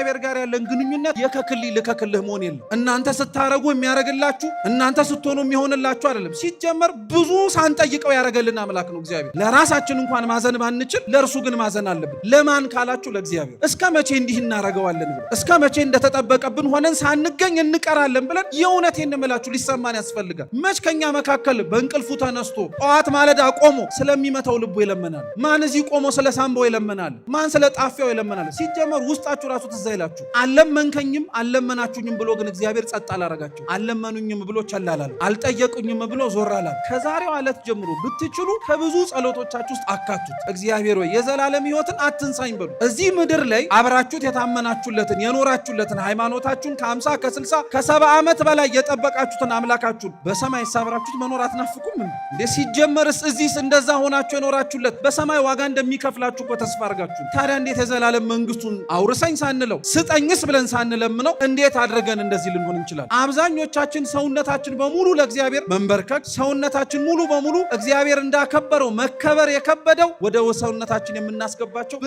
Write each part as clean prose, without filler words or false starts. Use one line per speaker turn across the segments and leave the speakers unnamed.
ከእግዚአብሔር ጋር ያለን ግንኙነት የከክልህ ልከክልህ መሆን የለም። እናንተ ስታረጉ የሚያረግላችሁ እናንተ ስትሆኑ የሚሆንላችሁ አይደለም። ሲጀመር ብዙ ሳንጠይቀው ያረገልን አምላክ ነው እግዚአብሔር። ለራሳችን እንኳን ማዘን ባንችል ለእርሱ ግን ማዘን አለብን። ለማን ካላችሁ ለእግዚአብሔር። እስከ መቼ እንዲህ እናረገዋለን ብለን እስከ መቼ እንደተጠበቀብን ሆነን ሳንገኝ እንቀራለን ብለን የእውነቴን እምላችሁ ሊሰማን ያስፈልጋል። መች ከኛ መካከል በእንቅልፉ ተነስቶ ጠዋት ማለዳ ቆሞ ስለሚመታው ልቡ ይለመናል? ማን እዚህ ቆሞ ስለ ሳምባው ይለመናል? ማን ስለ ጣፊያው ይለመናል? ሲጀመር ውስጣችሁ ራሱ ትዝ አይላችሁ። አልለመንከኝም አልለመናችሁኝም ብሎ ግን እግዚአብሔር ጸጥ አላረጋችሁ። አልለመኑኝም ብሎ ቸል አላለም። አልጠየቁኝም ብሎ ዞር አላለም። ከዛሬው ዕለት ጀምሮ ብትችሉ ከብዙ ጸሎቶቻችሁ ውስጥ አካቱት። እግዚአብሔር ሆይ የዘላለም ሕይወትን አትንሳኝ በሉ። እዚህ ምድር ላይ አብራችሁት የታመናችሁለትን የኖራችሁለትን ሃይማኖታችሁን ከ50 ከ60 ከ70 ዓመት በላይ የጠበቃችሁትን አምላካችሁን በሰማይ ሳብራችሁት መኖር አትናፍቁም እንዴ? ሲጀመርስ እዚህስ እንደዛ ሆናችሁ የኖራችሁለት በሰማይ ዋጋ እንደሚከፍላችሁ እኮ ተስፋ አድርጋችሁ ታዲያ እንዴት የዘላለም መንግስቱን አውርሰኝ ሳንለው ስጠኝስ ብለን ሳንለምነው እንዴት አድርገን እንደዚህ ልንሆን እንችላለን? አብዛኞቻችን ሰውነታችን በሙሉ ለእግዚአብሔር መንበርከክ፣ ሰውነታችን ሙሉ በሙሉ እግዚአብሔር እንዳከበረው መከበር የከበደው ወደ ሰውነታችን የምናስገባቸው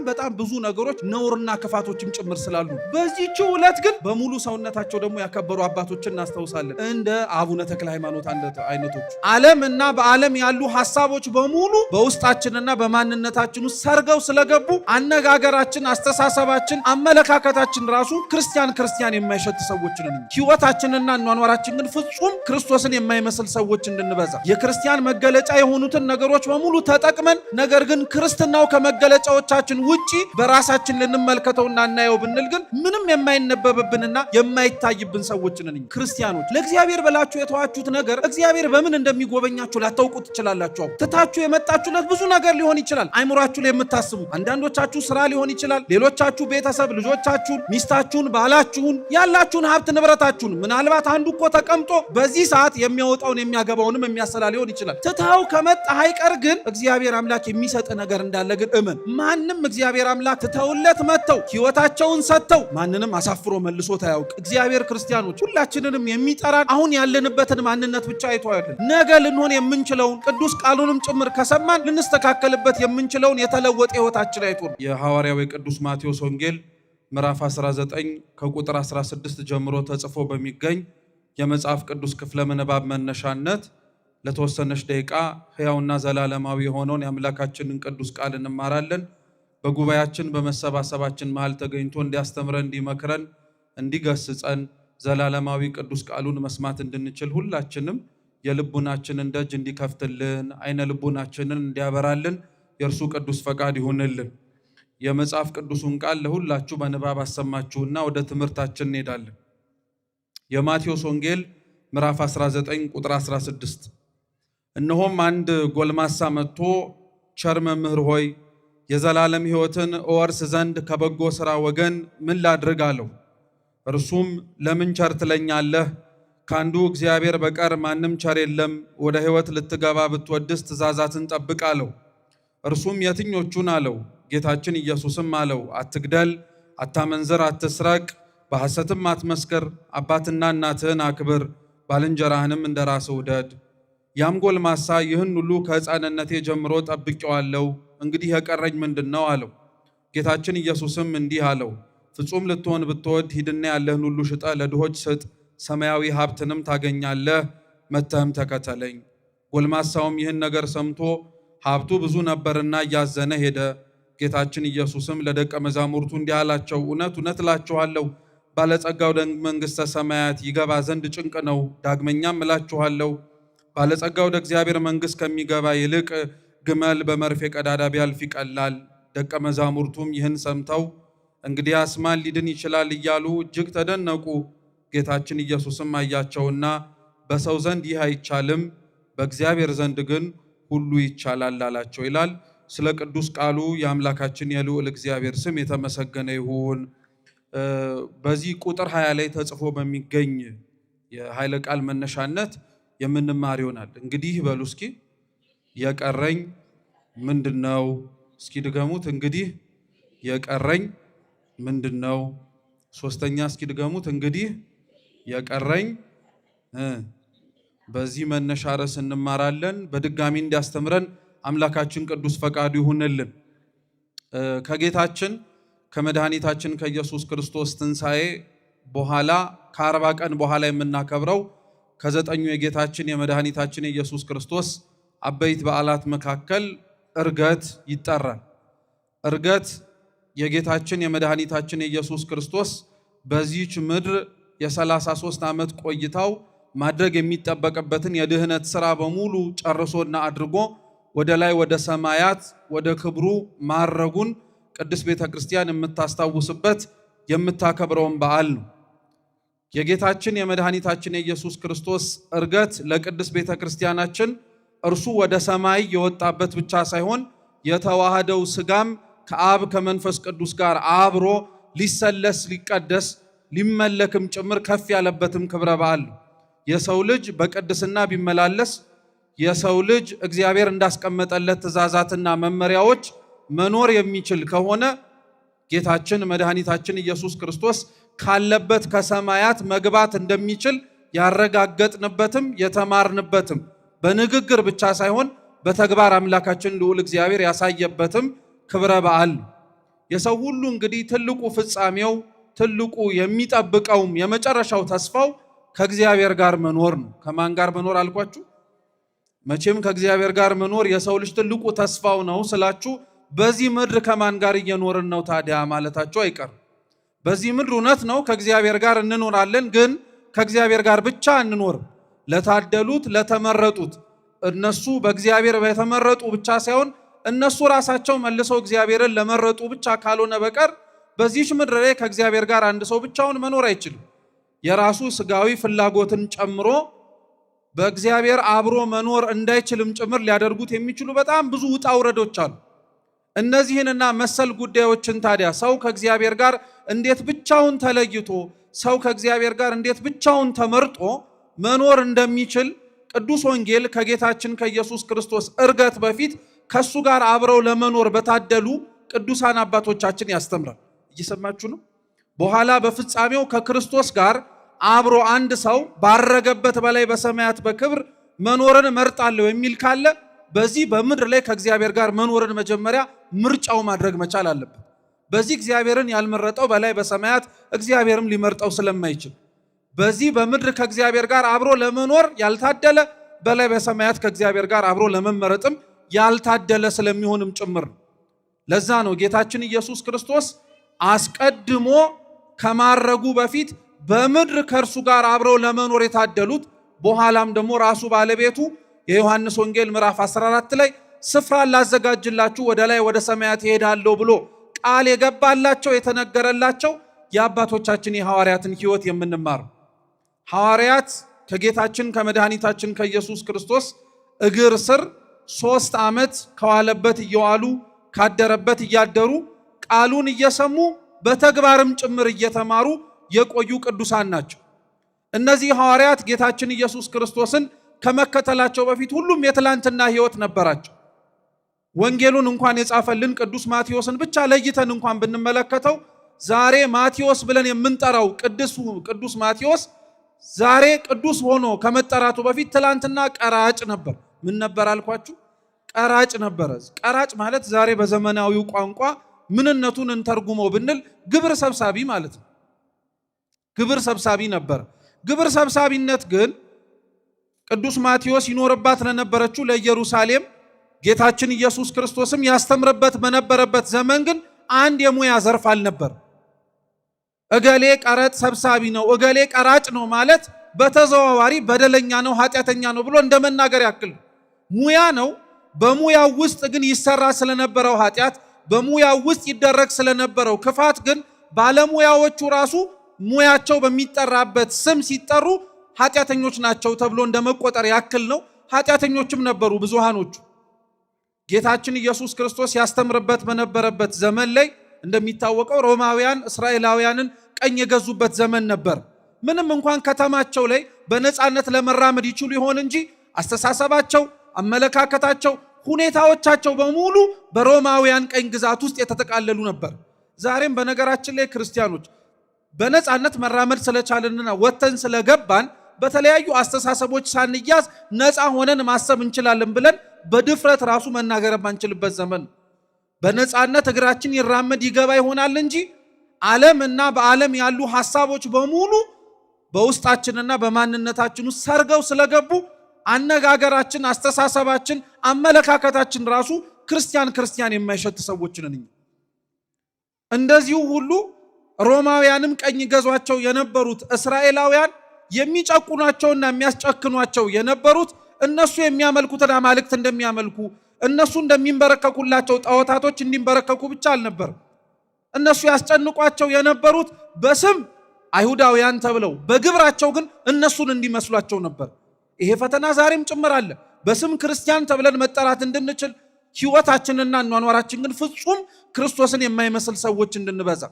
በጣም ብዙ ነገሮች ነውርና ክፋቶችም ጭምር ስላሉ በዚህች ዕለት ግን በሙሉ ሰውነታቸው ደግሞ ያከበሩ አባቶችን እናስታውሳለን። እንደ አቡነ ተክለ ሃይማኖት አይነቶች ዓለም እና በዓለም ያሉ ሐሳቦች በሙሉ በውስጣችንና በማንነታችን ውስጥ ሰርገው ስለገቡ አነጋገራችን፣ አስተሳሰባችን፣ አመለካከታችን ራሱ ክርስቲያን የማይሸት ሰዎች ነን። ሕይወታችንና ኗኗራችን ግን ፍጹም ክርስቶስን የማይመስል ሰዎች እንድንበዛ የክርስቲያን መገለጫ የሆኑትን ነገሮች በሙሉ ተጠቅመን ነገር ግን ክርስትናው ከመገለጫዎቻችን ውጪ በራሳችን ልንመልከተውና እናየው ብንል ግን ምንም የማይነበብብንና የማይታይብን ሰዎች ነን። ክርስቲያኖች ለእግዚአብሔር ብላችሁ የተዋችሁት ነገር እግዚአብሔር በምን እንደሚጎበኛችሁ ላታውቁት ትችላላችሁ። ትታችሁ የመጣችሁለት ብዙ ነገር ሊሆን ይችላል። አይምሯችሁ ላይ የምታስቡ አንዳንዶቻችሁ ስራ ሊሆን ይችላል። ሌሎቻችሁ ቤተሰብ፣ ልጆቻችሁን፣ ሚስታችሁን፣ ባላችሁን፣ ያላችሁን ሀብት ንብረታችሁን። ምናልባት አንዱ እኮ ተቀምጦ በዚህ ሰዓት የሚያወጣውን የሚያገባውንም የሚያሰላ ሊሆን ይችላል። ትታው ከመጣ አይቀር ግን እግዚአብሔር አምላክ የሚሰጥ ነገር እንዳለ ግን እመን። ማንም እግዚአብሔር አምላክ ትተውለት መጥተው ሕይወታቸውን ሰጥተው ማንንም አሳፍሮ መልሶት አያውቅ። እግዚአብሔር ክርስቲያኖች ሁላችንንም የሚጠራን አሁን ያለንበትን ማንነት ብቻ አይቶ አይደለም፣ ነገ ልንሆን የምንችለውን ቅዱስ ቃሉንም ጭምር ከሰማን ልንስተካከልበት የምንችለውን የተለወጠ ሕይወታችን አይቶ ነው። የሐዋርያው የቅዱስ ማቴዎስ ወንጌል ምዕራፍ 19 ከቁጥር 16 ጀምሮ ተጽፎ በሚገኝ የመጽሐፍ ቅዱስ ክፍለ ምንባብ መነሻነት ለተወሰነች ደቂቃ ሕያውና ዘላለማዊ የሆነውን የአምላካችንን ቅዱስ ቃል እንማራለን። በጉባኤያችን በመሰባሰባችን መሃል ተገኝቶ እንዲያስተምረን፣ እንዲመክረን፣ እንዲገስጸን ዘላለማዊ ቅዱስ ቃሉን መስማት እንድንችል ሁላችንም የልቡናችንን ደጅ እንዲከፍትልን አይነ ልቡናችንን እንዲያበራልን የእርሱ ቅዱስ ፈቃድ ይሁንልን። የመጽሐፍ ቅዱሱን ቃል ለሁላችሁ በንባብ አሰማችሁና ወደ ትምህርታችን እንሄዳለን። የማቴዎስ ወንጌል ምዕራፍ 19 ቁጥር 16 እነሆም አንድ ጎልማሳ መጥቶ ቸር መምህር ሆይ የዘላለም ሕይወትን እወርስ ዘንድ ከበጎ ሥራ ወገን ምን ላድርግ አለው። እርሱም ለምን ቸር ትለኛለህ? ከአንዱ እግዚአብሔር በቀር ማንም ቸር የለም። ወደ ሕይወት ልትገባ ብትወድስ ትእዛዛትን ጠብቅ አለው። እርሱም የትኞቹን አለው? ጌታችን ኢየሱስም አለው፣ አትግደል፣ አታመንዝር፣ አትስረቅ፣ በሐሰትም አትመስክር፣ አባትና እናትህን አክብር፣ ባልንጀራህንም እንደ ራስህ ውደድ። ያም ጎልማሳ ይህን ሁሉ ከሕፃንነቴ ጀምሮ ጠብቄዋለሁ፣ እንግዲህ የቀረኝ ምንድን ነው አለው። ጌታችን ኢየሱስም እንዲህ አለው፣ ፍጹም ልትሆን ብትወድ ሂድና ያለህን ሁሉ ሽጠህ ለድሆች ስጥ፣ ሰማያዊ ሀብትንም ታገኛለህ፣ መጥተህም ተከተለኝ። ጎልማሳውም ይህን ነገር ሰምቶ ሀብቱ ብዙ ነበርና እያዘነ ሄደ። ጌታችን ኢየሱስም ለደቀ መዛሙርቱ እንዲህ አላቸው፣ እውነት እውነት እላችኋለሁ ባለጸጋው ወደ መንግሥተ ሰማያት ይገባ ዘንድ ጭንቅ ነው። ዳግመኛም እላችኋለሁ ባለጸጋ ወደ እግዚአብሔር መንግሥት ከሚገባ ይልቅ ግመል በመርፌ ቀዳዳ ቢያልፍ ይቀላል። ደቀ መዛሙርቱም ይህን ሰምተው እንግዲያስ ማን ሊድን ይችላል እያሉ እጅግ ተደነቁ። ጌታችን ኢየሱስም አያቸውና በሰው ዘንድ ይህ አይቻልም፣ በእግዚአብሔር ዘንድ ግን ሁሉ ይቻላል አላቸው ይላል። ስለ ቅዱስ ቃሉ የአምላካችን የልዑል እግዚአብሔር ስም የተመሰገነ ይሁን። በዚህ ቁጥር 20 ላይ ተጽፎ በሚገኝ የኃይለ ቃል መነሻነት የምንማር ይሆናል። እንግዲህ በሉ እስኪ የቀረኝ ምንድነው? እስኪ ድገሙት። እንግዲህ የቀረኝ ምንድነው? ሶስተኛ እስኪ ድገሙት። እንግዲህ የቀረኝ በዚህ መነሻ ርዕስ እንማራለን። በድጋሚ እንዲያስተምረን አምላካችን ቅዱስ ፈቃዱ ይሁንልን። ከጌታችን ከመድኃኒታችን ከኢየሱስ ክርስቶስ ትንሣኤ በኋላ ከ40 ቀን በኋላ የምናከብረው ከ9ኙ የጌታችን የመድኃኒታችን የኢየሱስ ክርስቶስ አበይት በዓላት መካከል ዕርገት ይጠራል። ዕርገት የጌታችን የመድኃኒታችን የኢየሱስ ክርስቶስ በዚህች ምድር የ33 ዓመት ቆይታው ማድረግ የሚጠበቅበትን የድህነት ሥራ በሙሉ ጨርሶና አድርጎ ወደ ላይ ወደ ሰማያት ወደ ክብሩ ማረጉን ቅድስት ቤተ ክርስቲያን የምታስታውስበት የምታከብረውን በዓል ነው። የጌታችን የመድኃኒታችን የኢየሱስ ክርስቶስ ዕርገት ለቅድስት ቤተ ክርስቲያናችን እርሱ ወደ ሰማይ የወጣበት ብቻ ሳይሆን የተዋህደው ሥጋም ከአብ ከመንፈስ ቅዱስ ጋር አብሮ ሊሰለስ ሊቀደስ ሊመለክም ጭምር ከፍ ያለበትም ክብረ በዓል ነው። የሰው ልጅ በቅድስና ቢመላለስ የሰው ልጅ እግዚአብሔር እንዳስቀመጠለት ትእዛዛትና መመሪያዎች መኖር የሚችል ከሆነ ጌታችን መድኃኒታችን ኢየሱስ ክርስቶስ ካለበት ከሰማያት መግባት እንደሚችል ያረጋገጥንበትም የተማርንበትም በንግግር ብቻ ሳይሆን በተግባር አምላካችን ልዑል እግዚአብሔር ያሳየበትም ክብረ በዓል ነው። የሰው ሁሉ እንግዲህ ትልቁ ፍጻሜው ትልቁ የሚጠብቀውም የመጨረሻው ተስፋው ከእግዚአብሔር ጋር መኖር ነው። ከማን ጋር መኖር አልኳችሁ? መቼም ከእግዚአብሔር ጋር መኖር የሰው ልጅ ትልቁ ተስፋው ነው ስላችሁ በዚህ ምድር ከማን ጋር እየኖርን ነው ታዲያ ማለታችሁ አይቀርም። በዚህ ምድር እውነት ነው ከእግዚአብሔር ጋር እንኖራለን፣ ግን ከእግዚአብሔር ጋር ብቻ እንኖርም። ለታደሉት ለተመረጡት እነሱ በእግዚአብሔር የተመረጡ ብቻ ሳይሆን እነሱ ራሳቸው መልሰው እግዚአብሔርን ለመረጡ ብቻ ካልሆነ በቀር በዚህች ምድር ላይ ከእግዚአብሔር ጋር አንድ ሰው ብቻውን መኖር አይችልም። የራሱ ስጋዊ ፍላጎትን ጨምሮ በእግዚአብሔር አብሮ መኖር እንዳይችልም ጭምር ሊያደርጉት የሚችሉ በጣም ብዙ ውጣ ውረዶች አሉ። እነዚህንና መሰል ጉዳዮችን ታዲያ ሰው ከእግዚአብሔር ጋር እንዴት ብቻውን ተለይቶ ሰው ከእግዚአብሔር ጋር እንዴት ብቻውን ተመርጦ መኖር እንደሚችል ቅዱስ ወንጌል ከጌታችን ከኢየሱስ ክርስቶስ ዕርገት በፊት ከሱ ጋር አብረው ለመኖር በታደሉ ቅዱሳን አባቶቻችን ያስተምራል። እየሰማችሁ ነው። በኋላ በፍጻሜው ከክርስቶስ ጋር አብሮ አንድ ሰው ባረገበት በላይ በሰማያት በክብር መኖርን መርጣለሁ የሚል ካለ በዚህ በምድር ላይ ከእግዚአብሔር ጋር መኖርን መጀመሪያ ምርጫው ማድረግ መቻል አለበት። በዚህ እግዚአብሔርን ያልመረጠው በላይ በሰማያት እግዚአብሔርም ሊመርጠው ስለማይችል በዚህ በምድር ከእግዚአብሔር ጋር አብሮ ለመኖር ያልታደለ በላይ በሰማያት ከእግዚአብሔር ጋር አብሮ ለመመረጥም ያልታደለ ስለሚሆንም ጭምር ነው። ለዛ ነው ጌታችን ኢየሱስ ክርስቶስ አስቀድሞ ከማረጉ በፊት በምድር ከእርሱ ጋር አብረው ለመኖር የታደሉት በኋላም ደግሞ ራሱ ባለቤቱ የዮሐንስ ወንጌል ምዕራፍ 14 ላይ ስፍራ ላዘጋጅላችሁ ወደ ላይ ወደ ሰማያት እሄዳለሁ ብሎ ቃል የገባላቸው የተነገረላቸው የአባቶቻችን የሐዋርያትን ሕይወት የምንማር ሐዋርያት ከጌታችን ከመድኃኒታችን ከኢየሱስ ክርስቶስ እግር ስር 3 ዓመት ከዋለበት እየዋሉ ካደረበት እያደሩ ቃሉን እየሰሙ በተግባርም ጭምር እየተማሩ የቆዩ ቅዱሳን ናቸው። እነዚህ ሐዋርያት ጌታችን ኢየሱስ ክርስቶስን ከመከተላቸው በፊት ሁሉም የትላንትና ሕይወት ነበራቸው። ወንጌሉን እንኳን የጻፈልን ቅዱስ ማቴዎስን ብቻ ለይተን እንኳን ብንመለከተው ዛሬ ማቴዎስ ብለን የምንጠራው ቅዱስ ማቴዎስ ዛሬ ቅዱስ ሆኖ ከመጠራቱ በፊት ትላንትና ቀራጭ ነበር። ምን ነበር አልኳችሁ? ቀራጭ ነበረ። ቀራጭ ማለት ዛሬ በዘመናዊው ቋንቋ ምንነቱን እንተርጉመው ብንል ግብር ሰብሳቢ ማለት ነው። ግብር ሰብሳቢ ነበር። ግብር ሰብሳቢነት ግን ቅዱስ ማቴዎስ ይኖርባት ለነበረችው ለኢየሩሳሌም ጌታችን ኢየሱስ ክርስቶስም ያስተምርበት በነበረበት ዘመን ግን አንድ የሙያ ዘርፍ አልነበር። እገሌ ቀረጥ ሰብሳቢ ነው፣ እገሌ ቀራጭ ነው ማለት በተዘዋዋሪ በደለኛ ነው፣ ኃጢአተኛ ነው ብሎ እንደመናገር ያክል ሙያ ነው። በሙያው ውስጥ ግን ይሰራ ስለነበረው ኃጢአት፣ በሙያው ውስጥ ይደረግ ስለነበረው ክፋት ግን ባለሙያዎቹ ራሱ ሙያቸው በሚጠራበት ስም ሲጠሩ ኃጢአተኞች ናቸው ተብሎ እንደመቆጠር ያክል ነው። ኃጢአተኞችም ነበሩ ብዙሃኖቹ። ጌታችን ኢየሱስ ክርስቶስ ያስተምርበት በነበረበት ዘመን ላይ እንደሚታወቀው ሮማውያን እስራኤላውያንን ቀኝ የገዙበት ዘመን ነበር። ምንም እንኳን ከተማቸው ላይ በነፃነት ለመራመድ ይችሉ ይሆን እንጂ አስተሳሰባቸው፣ አመለካከታቸው፣ ሁኔታዎቻቸው በሙሉ በሮማውያን ቀኝ ግዛት ውስጥ የተጠቃለሉ ነበር። ዛሬም በነገራችን ላይ ክርስቲያኖች በነፃነት መራመድ ስለቻለንና ወተን ስለገባን በተለያዩ አስተሳሰቦች ሳንያዝ ነፃ ሆነን ማሰብ እንችላለን ብለን በድፍረት ራሱ መናገር ባንችልበት ዘመን በነጻነት እግራችን ይራመድ ይገባ ይሆናል እንጂ ዓለምና በዓለም ያሉ ሐሳቦች በሙሉ በውስጣችንና በማንነታችን ውስጥ ሰርገው ስለገቡ አነጋገራችን፣ አስተሳሰባችን፣ አመለካከታችን ራሱ ክርስቲያን የማይሸት ሰዎች ነን። እንደዚሁ ሁሉ ሮማውያንም ቀኝ ገዟቸው የነበሩት እስራኤላውያን የሚጨቁኗቸውና የሚያስጨክኗቸው የነበሩት እነሱ የሚያመልኩትን አማልክት እንደሚያመልኩ እነሱ እንደሚንበረከኩላቸው ጣዖታቶች እንዲንበረከኩ ብቻ አልነበረም። እነሱ ያስጨንቋቸው የነበሩት በስም አይሁዳውያን ተብለው በግብራቸው ግን እነሱን እንዲመስሏቸው ነበር። ይሄ ፈተና ዛሬም ጭምር አለ። በስም ክርስቲያን ተብለን መጠራት እንድንችል ሕይወታችንና አኗኗራችን ግን ፍጹም ክርስቶስን የማይመስል ሰዎች እንድንበዛ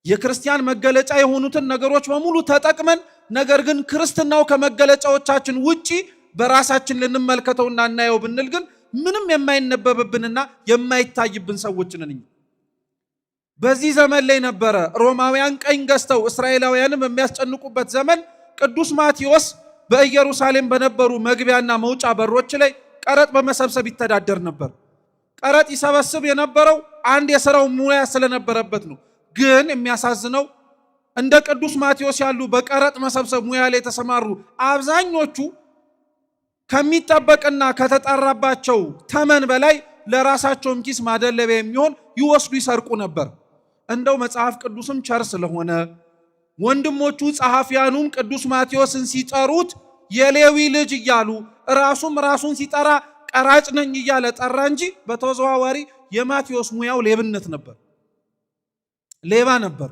የክርስቲያን መገለጫ የሆኑትን ነገሮች በሙሉ ተጠቅመን ነገር ግን ክርስትናው ከመገለጫዎቻችን ውጪ በራሳችን ልንመልከተውና እናየው ብንል ግን ምንም የማይነበብብንና የማይታይብን ሰዎች ነን። በዚህ ዘመን ላይ ነበረ ሮማውያን ቀኝ ገዝተው እስራኤላውያንም የሚያስጨንቁበት ዘመን ቅዱስ ማቴዎስ በኢየሩሳሌም በነበሩ መግቢያና መውጫ በሮች ላይ ቀረጥ በመሰብሰብ ይተዳደር ነበር። ቀረጥ ይሰበስብ የነበረው አንድ የሥራው ሙያ ስለነበረበት ነው። ግን የሚያሳዝነው እንደ ቅዱስ ማቴዎስ ያሉ በቀረጥ መሰብሰብ ሙያ ላይ የተሰማሩ አብዛኞቹ ከሚጠበቅና ከተጣራባቸው ተመን በላይ ለራሳቸውም ኪስ ማደለቢያ የሚሆን ይወስዱ ይሰርቁ ነበር። እንደው መጽሐፍ ቅዱስም ቸር ስለሆነ ወንድሞቹ ጸሐፊያኑም ቅዱስ ማቴዎስን ሲጠሩት የሌዊ ልጅ እያሉ ራሱን ሲጠራ ቀራጭ ነኝ እያለ ጠራ እንጂ በተዘዋዋሪ የማቴዎስ ሙያው ሌብነት ነበር። ሌባ ነበር።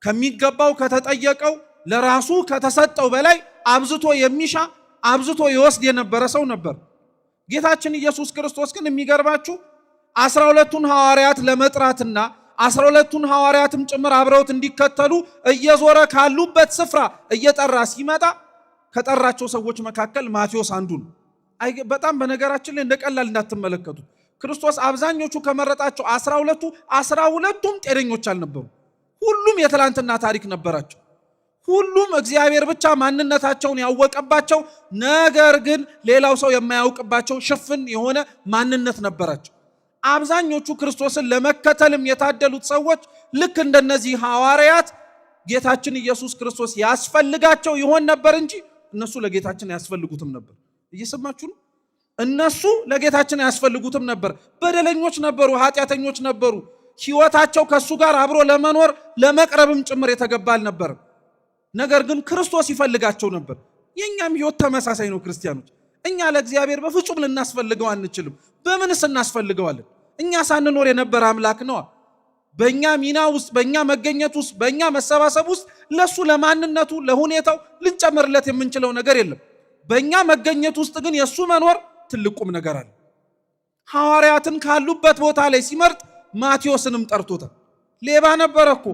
ከሚገባው ከተጠየቀው ለራሱ ከተሰጠው በላይ አብዝቶ የሚሻ አብዝቶ ይወስድ የነበረ ሰው ነበር። ጌታችን ኢየሱስ ክርስቶስ ግን የሚገርባችሁ 12ቱን ሐዋርያት ለመጥራትና 12ቱን ሐዋርያትም ጭምር አብረውት እንዲከተሉ እየዞረ ካሉበት ስፍራ እየጠራ ሲመጣ ከጠራቸው ሰዎች መካከል ማቴዎስ አንዱ ነው። በጣም በነገራችን ላይ እንደቀላል እንዳትመለከቱት። ክርስቶስ አብዛኞቹ ከመረጣቸው 12ቱም ጤነኞች አልነበሩ። ሁሉም የትላንትና ታሪክ ነበራቸው። ሁሉም እግዚአብሔር ብቻ ማንነታቸውን ያወቀባቸው፣ ነገር ግን ሌላው ሰው የማያውቅባቸው ሽፍን የሆነ ማንነት ነበራቸው። አብዛኞቹ ክርስቶስን ለመከተልም የታደሉት ሰዎች ልክ እንደነዚህ ሐዋርያት ጌታችን ኢየሱስ ክርስቶስ ያስፈልጋቸው ይሆን ነበር እንጂ እነሱ ለጌታችን አያስፈልጉትም ነበር። እየሰማችሁ ነው? እነሱ ለጌታችን አያስፈልጉትም ነበር። በደለኞች ነበሩ፣ ኃጢአተኞች ነበሩ። ሕይወታቸው ከሱ ጋር አብሮ ለመኖር ለመቅረብም ጭምር የተገባ አልነበረም። ነገር ግን ክርስቶስ ይፈልጋቸው ነበር። የኛም ሕይወት ተመሳሳይ ነው። ክርስቲያኖች እኛ ለእግዚአብሔር በፍጹም ልናስፈልገው አንችልም። በምንስ እናስፈልገዋለን? እኛ ሳንኖር የነበረ አምላክ ነው። በእኛ ሚና ውስጥ፣ በእኛ መገኘት ውስጥ፣ በእኛ መሰባሰብ ውስጥ ለሱ ለማንነቱ ለሁኔታው ልንጨምርለት የምንችለው ነገር የለም። በእኛ መገኘት ውስጥ ግን የሱ መኖር ትልቁም ነገር አለ። ሐዋርያትን ካሉበት ቦታ ላይ ሲመርጥ ማቴዎስንም ጠርቶታል። ሌባ ነበረ እኮ።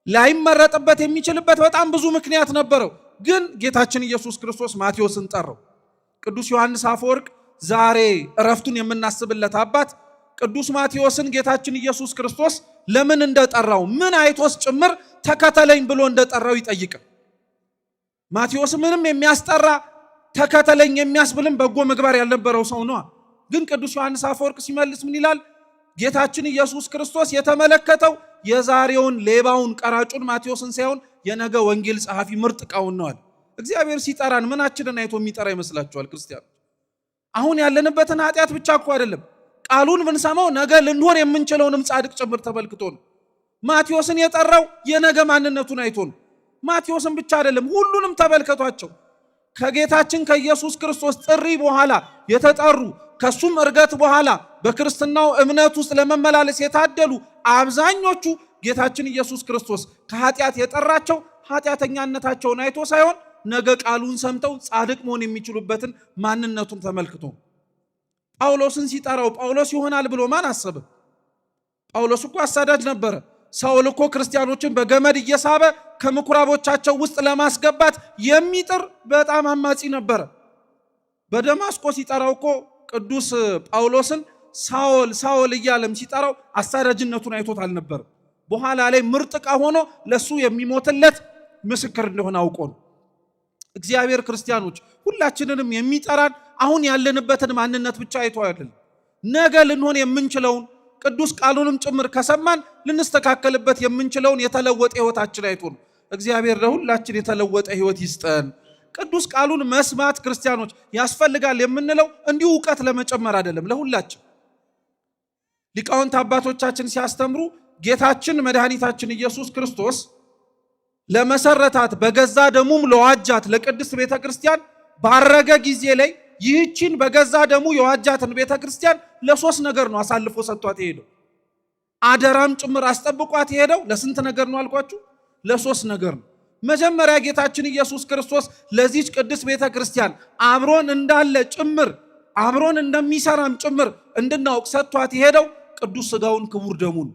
ላይመረጥበት የሚችልበት በጣም ብዙ ምክንያት ነበረው። ግን ጌታችን ኢየሱስ ክርስቶስ ማቴዎስን ጠራው። ቅዱስ ዮሐንስ አፈወርቅ ዛሬ እረፍቱን የምናስብለት አባት ቅዱስ ማቴዎስን ጌታችን ኢየሱስ ክርስቶስ ለምን እንደጠራው ምን አይቶስ ጭምር ተከተለኝ ብሎ እንደጠራው ይጠይቃል። ማቴዎስ ምንም የሚያስጠራ ተከተለኝ የሚያስብልም በጎ ምግባር ያልነበረው ሰው ነው። ግን ቅዱስ ዮሐንስ አፈወርቅ ሲመልስ ምን ይላል? ጌታችን ኢየሱስ ክርስቶስ የተመለከተው የዛሬውን ሌባውን ቀራጩን ማቴዎስን ሳይሆን የነገ ወንጌል ጸሐፊ ምርጥ ዕቃውን ነዋል። እግዚአብሔር ሲጠራን ምናችንን አይቶ የሚጠራ ይመስላችኋል? ክርስቲያኖች አሁን ያለንበትን ኃጢአት ብቻ እኮ አይደለም፣ ቃሉን ብንሰማው ነገ ልንሆን የምንችለውንም ጻድቅ ጭምር ተመልክቶ ነው። ማቴዎስን የጠራው የነገ ማንነቱን አይቶ ነው። ማቴዎስን ብቻ አይደለም፣ ሁሉንም ተመልከቷቸው። ከጌታችን ከኢየሱስ ክርስቶስ ጥሪ በኋላ የተጠሩ ከሱም እርገት በኋላ በክርስትናው እምነት ውስጥ ለመመላለስ የታደሉ አብዛኞቹ ጌታችን ኢየሱስ ክርስቶስ ከኃጢአት የጠራቸው ኃጢአተኛነታቸውን አይቶ ሳይሆን ነገ ቃሉን ሰምተው ጻድቅ መሆን የሚችሉበትን ማንነቱን ተመልክቶ። ጳውሎስን ሲጠራው ጳውሎስ ይሆናል ብሎ ማን አሰበ? ጳውሎስ እኮ አሳዳጅ ነበረ። ሳውል እኮ ክርስቲያኖችን በገመድ እየሳበ ከምኩራቦቻቸው ውስጥ ለማስገባት የሚጥር በጣም አማጺ ነበረ። በደማስቆ ሲጠራው እኮ ቅዱስ ጳውሎስን ሳውል ሳውል እያለም ሲጠራው አሳዳጅነቱን አይቶት አልነበረም። በኋላ ላይ ምርጥ ዕቃ ሆኖ ለሱ የሚሞትለት ምስክር እንደሆነ አውቆ ነው። እግዚአብሔር ክርስቲያኖች ሁላችንንም የሚጠራን አሁን ያለንበትን ማንነት ብቻ አይቶ አይደለም። ነገ ልንሆን የምንችለውን ቅዱስ ቃሉንም ጭምር ከሰማን ልንስተካከልበት የምንችለውን የተለወጠ ሕይወታችን አይቶ ነው። እግዚአብሔር ለሁላችን የተለወጠ ሕይወት ይስጠን። ቅዱስ ቃሉን መስማት ክርስቲያኖች ያስፈልጋል የምንለው እንዲሁ ዕውቀት ለመጨመር አይደለም። ለሁላችን ሊቃውንት አባቶቻችን ሲያስተምሩ ጌታችን መድኃኒታችን ኢየሱስ ክርስቶስ ለመሰረታት በገዛ ደሙም ለዋጃት ለቅድስት ቤተ ክርስቲያን ባረገ ጊዜ ላይ ይህችን በገዛ ደሙ የዋጃትን ቤተ ክርስቲያን ለሶስት ነገር ነው አሳልፎ ሰጥቷት የሄደው። አደራም ጭምር አስጠብቋት የሄደው ለስንት ነገር ነው አልኳችሁ? ለሶስት ነገር ነው። መጀመሪያ ጌታችን ኢየሱስ ክርስቶስ ለዚች ቅድስት ቤተ ክርስቲያን አብሮን እንዳለ ጭምር አብሮን እንደሚሰራም ጭምር እንድናውቅ ሰጥቷት የሄደው ቅዱስ ሥጋውን ክቡር ደሙን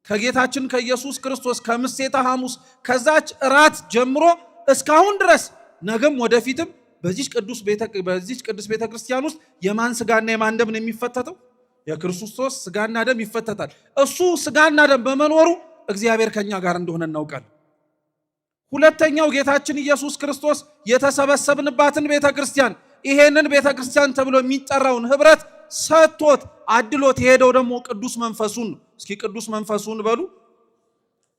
ከጌታችን ከኢየሱስ ክርስቶስ ከምሴተ ሐሙስ ከዛች እራት ጀምሮ እስካሁን ድረስ ነገም ወደፊትም በዚች ቅዱስ ቤተ ክርስቲያን ውስጥ የማን ሥጋና የማን ደም ነው የሚፈተተው? የክርስቶስ ሥጋና ደም ይፈተታል። እሱ ሥጋና ደም በመኖሩ እግዚአብሔር ከኛ ጋር እንደሆነ እናውቃለን። ሁለተኛው ጌታችን ኢየሱስ ክርስቶስ የተሰበሰብንባትን ቤተ ክርስቲያን ይሄንን ቤተ ክርስቲያን ተብሎ የሚጠራውን ህብረት ሰጥቶት አድሎት የሄደው ደግሞ ቅዱስ መንፈሱን ነው። እስኪ ቅዱስ መንፈሱን በሉ።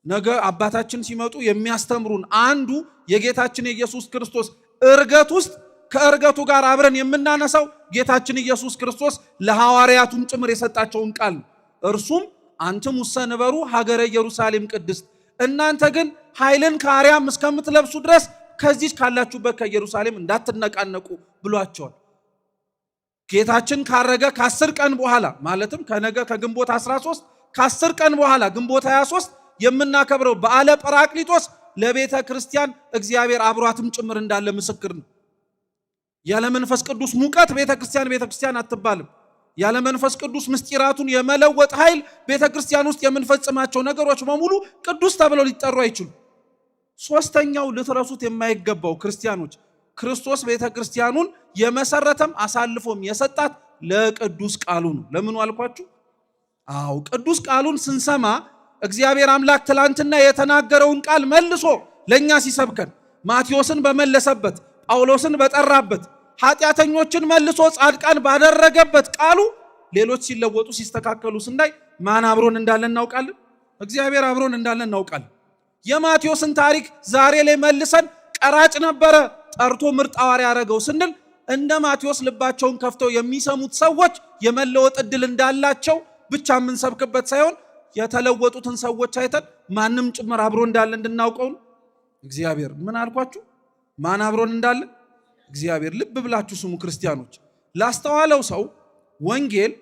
ነገ አባታችን ሲመጡ የሚያስተምሩን አንዱ የጌታችን የኢየሱስ ክርስቶስ እርገት ውስጥ ከእርገቱ ጋር አብረን የምናነሳው ጌታችን ኢየሱስ ክርስቶስ ለሐዋርያቱም ጭምር የሰጣቸውን ቃል ነው። እርሱም አንትሙሰ ንበሩ ሀገረ ኢየሩሳሌም ቅድስት፣ እናንተ ግን ኃይልን ከአርያም እስከምትለብሱ ድረስ ከዚህ ካላችሁበት ከኢየሩሳሌም እንዳትነቃነቁ ብሏቸዋል። ጌታችን ካረገ ከ10 ቀን በኋላ ማለትም ከነገ ከግንቦት 13 ከ10 ቀን በኋላ ግንቦት 23 የምናከብረው በዓለ ጰራቅሊጦስ ለቤተ ክርስቲያን እግዚአብሔር አብሯትም ጭምር እንዳለ ምስክር ነው። ያለ መንፈስ ቅዱስ ሙቀት ቤተ ክርስቲያን አትባልም። ያለ መንፈስ ቅዱስ ምስጢራቱን የመለወጥ ኃይል ቤተ ክርስቲያን ውስጥ የምንፈጽማቸው ነገሮች በሙሉ ቅዱስ ተብለው ሊጠሩ አይችሉም። ሶስተኛው ልትረሱት የማይገባው ክርስቲያኖች ክርስቶስ ቤተ ክርስቲያኑን የመሰረተም አሳልፎም የሰጣት ለቅዱስ ቃሉ ነው። ለምኑ አልኳችሁ? አዎ ቅዱስ ቃሉን ስንሰማ እግዚአብሔር አምላክ ትላንትና የተናገረውን ቃል መልሶ ለኛ ሲሰብከን ማቴዎስን በመለሰበት ጳውሎስን በጠራበት ኃጢአተኞችን መልሶ ጻድቃን ባደረገበት ቃሉ ሌሎች ሲለወጡ ሲስተካከሉ ስናይ ማን አብሮን እንዳለ እናውቃለን። እግዚአብሔር አብሮን እንዳለ እናውቃለን። የማቴዎስን ታሪክ ዛሬ ላይ መልሰን ቀራጭ ነበረ ጠርቶ ምርጥ ሐዋርያ ያደረገው ስንል እንደ ማቴዎስ ልባቸውን ከፍተው የሚሰሙት ሰዎች የመለወጥ ዕድል እንዳላቸው ብቻ የምንሰብክበት ሳይሆን የተለወጡትን ሰዎች አይተን ማንም ጭምር አብሮ እንዳለ እንድናውቀው ነው። እግዚአብሔር ምን አልኳችሁ? ማን አብሮን እንዳለ እግዚአብሔር። ልብ ብላችሁ ስሙ ክርስቲያኖች። ላስተዋለው ሰው ወንጌል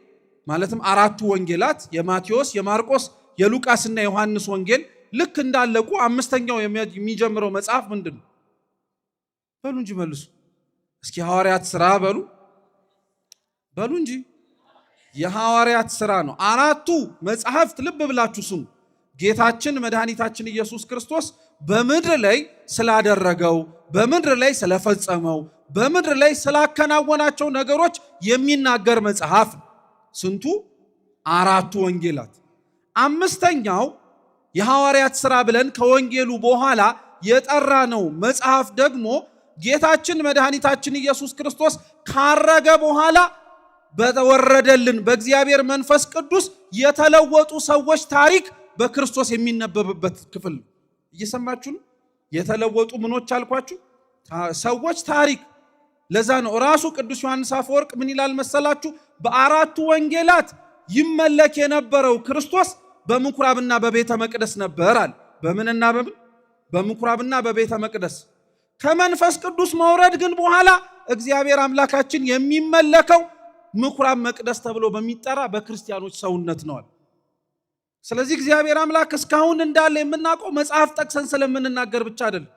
ማለትም አራቱ ወንጌላት የማቴዎስ፣ የማርቆስ፣ የሉቃስና የዮሐንስ ወንጌል ልክ እንዳለቁ አምስተኛው የሚጀምረው መጽሐፍ ምንድን ነው? በሉ እንጂ መልሱ እስኪ። ሐዋርያት ሥራ በሉ እንጂ የሐዋርያት ሥራ ነው። አራቱ መጽሐፍት ልብ ብላችሁ ስሙ። ጌታችን መድኃኒታችን ኢየሱስ ክርስቶስ በምድር ላይ ስላደረገው፣ በምድር ላይ ስለፈጸመው፣ በምድር ላይ ስላከናወናቸው ነገሮች የሚናገር መጽሐፍ ነው። ስንቱ? አራቱ ወንጌላት። አምስተኛው የሐዋርያት ሥራ ብለን ከወንጌሉ በኋላ የጠራ ነው መጽሐፍ ደግሞ ጌታችን መድኃኒታችን ኢየሱስ ክርስቶስ ካረገ በኋላ በተወረደልን በእግዚአብሔር መንፈስ ቅዱስ የተለወጡ ሰዎች ታሪክ በክርስቶስ የሚነበብበት ክፍል ነው። እየሰማችሁ ነው? የተለወጡ ምኖች አልኳችሁ? ሰዎች ታሪክ። ለዛ ነው ራሱ ቅዱስ ዮሐንስ አፈወርቅ ምን ይላል መሰላችሁ? በአራቱ ወንጌላት ይመለክ የነበረው ክርስቶስ በምኩራብና በቤተ መቅደስ ነበር አለ። በምንና በምን? በምኩራብና በቤተ መቅደስ። ከመንፈስ ቅዱስ መውረድ ግን በኋላ እግዚአብሔር አምላካችን የሚመለከው ምኩራብ መቅደስ ተብሎ በሚጠራ በክርስቲያኖች ሰውነት ነዋል። ስለዚህ እግዚአብሔር አምላክ እስካሁን እንዳለ የምናውቀው መጽሐፍ ጠቅሰን ስለምንናገር ብቻ አይደለም።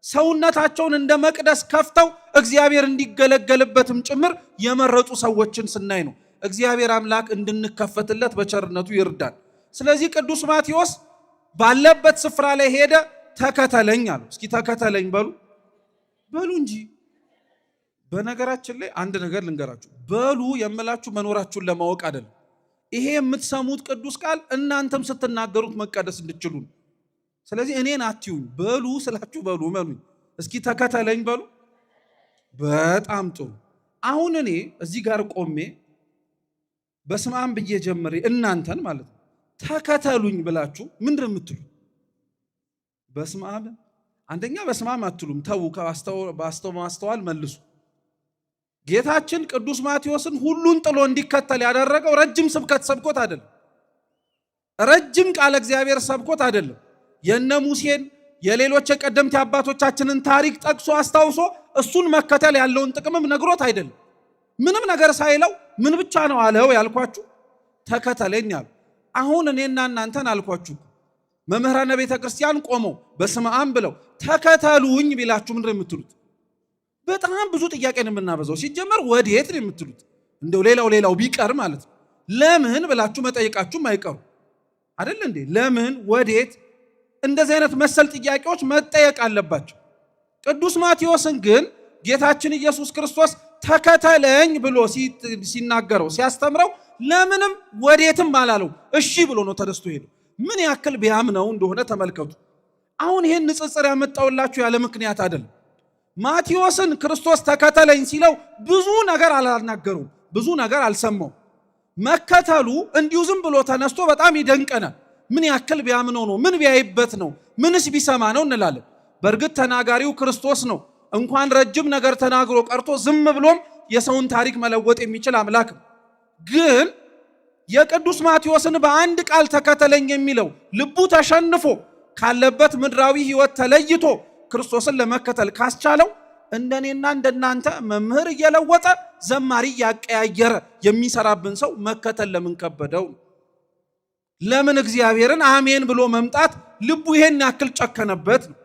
ሰውነታቸውን እንደ መቅደስ ከፍተው እግዚአብሔር እንዲገለገልበትም ጭምር የመረጡ ሰዎችን ስናይ ነው። እግዚአብሔር አምላክ እንድንከፈትለት በቸርነቱ ይርዳል። ስለዚህ ቅዱስ ማቴዎስ ባለበት ስፍራ ላይ ሄደ፣ ተከተለኝ አለው። እስኪ ተከተለኝ በሉ እንጂ። በነገራችን ላይ አንድ ነገር ልንገራችሁ። በሉ የምላችሁ መኖራችሁን ለማወቅ አይደለም። ይሄ የምትሰሙት ቅዱስ ቃል እናንተም ስትናገሩት መቀደስ እንድትችሉ ነው። ስለዚህ እኔን አትዩኝ። በሉ ስላችሁ በሉ እመኑኝ። እስኪ ተከተለኝ በሉ። በጣም ጥሩ። አሁን እኔ እዚህ ጋር ቆሜ በስመ አብ ብዬ ጀምሬ እናንተን ማለት ነው ተከተሉኝ ብላችሁ ምንድን የምትሉ? በስመ አብ አንደኛ በስመ አብ አትሉም። ተው ማስተዋል መልሱ። ጌታችን ቅዱስ ማቴዎስን ሁሉን ጥሎ እንዲከተል ያደረገው ረጅም ስብከት ሰብኮት አይደለም። ረጅም ቃለ እግዚአብሔር ሰብኮት አይደለም። የነ ሙሴን የሌሎች የቀደምት አባቶቻችንን ታሪክ ጠቅሶ አስታውሶ እሱን መከተል ያለውን ጥቅምም ነግሮት አይደለም። ምንም ነገር ሳይለው ምን ብቻ ነው አለው ያልኳችሁ? ተከተለኝ አለ። አሁን እኔና እናንተን አልኳችሁ መምህራነ ቤተ ክርስቲያን ቆመው በስመ አብ ብለው ተከተሉኝ ቢላችሁ ምንድን ነው የምትሉት? በጣም ብዙ ጥያቄ ነው የምናበዛው። ሲጀመር ወዴት ነው የምትሉት? እንደው ሌላው ቢቀር ማለት ነው ለምን ብላችሁ መጠየቃችሁም አይቀሩ አይደል እንዴ? ለምን ወዴት? እንደዚህ አይነት መሰል ጥያቄዎች መጠየቅ አለባቸው። ቅዱስ ማቴዎስን ግን ጌታችን ኢየሱስ ክርስቶስ ተከተለኝ ብሎ ሲናገረው ሲያስተምረው ለምንም ወዴትም አላለው። እሺ ብሎ ነው ተደስቶ ሄደው። ምን ያክል ቢያምነው እንደሆነ ተመልከቱ። አሁን ይሄን ንጽጽር ያመጣውላችሁ ያለ ምክንያት አይደለም። ማቴዎስን ክርስቶስ ተከተለኝ ሲለው ብዙ ነገር አላናገሩም፣ ብዙ ነገር አልሰማው። መከተሉ እንዲሁ ዝም ብሎ ተነስቶ በጣም ይደንቀናል። ምን ያክል ቢያምነው ነው? ምን ቢያይበት ነው? ምንስ ቢሰማ ነው እንላለን። በእርግጥ ተናጋሪው ክርስቶስ ነው። እንኳን ረጅም ነገር ተናግሮ ቀርቶ ዝም ብሎም የሰውን ታሪክ መለወጥ የሚችል አምላክ ነው። ግን የቅዱስ ማቴዎስን በአንድ ቃል ተከተለኝ የሚለው ልቡ ተሸንፎ ካለበት ምድራዊ ሕይወት ተለይቶ ክርስቶስን ለመከተል ካስቻለው እንደኔና እንደናንተ መምህር እየለወጠ ዘማሪ እያቀያየረ የሚሰራብን ሰው መከተል ለምን ከበደው? ለምን እግዚአብሔርን አሜን ብሎ መምጣት ልቡ ይሄን ያክል ጨከነበት ነው?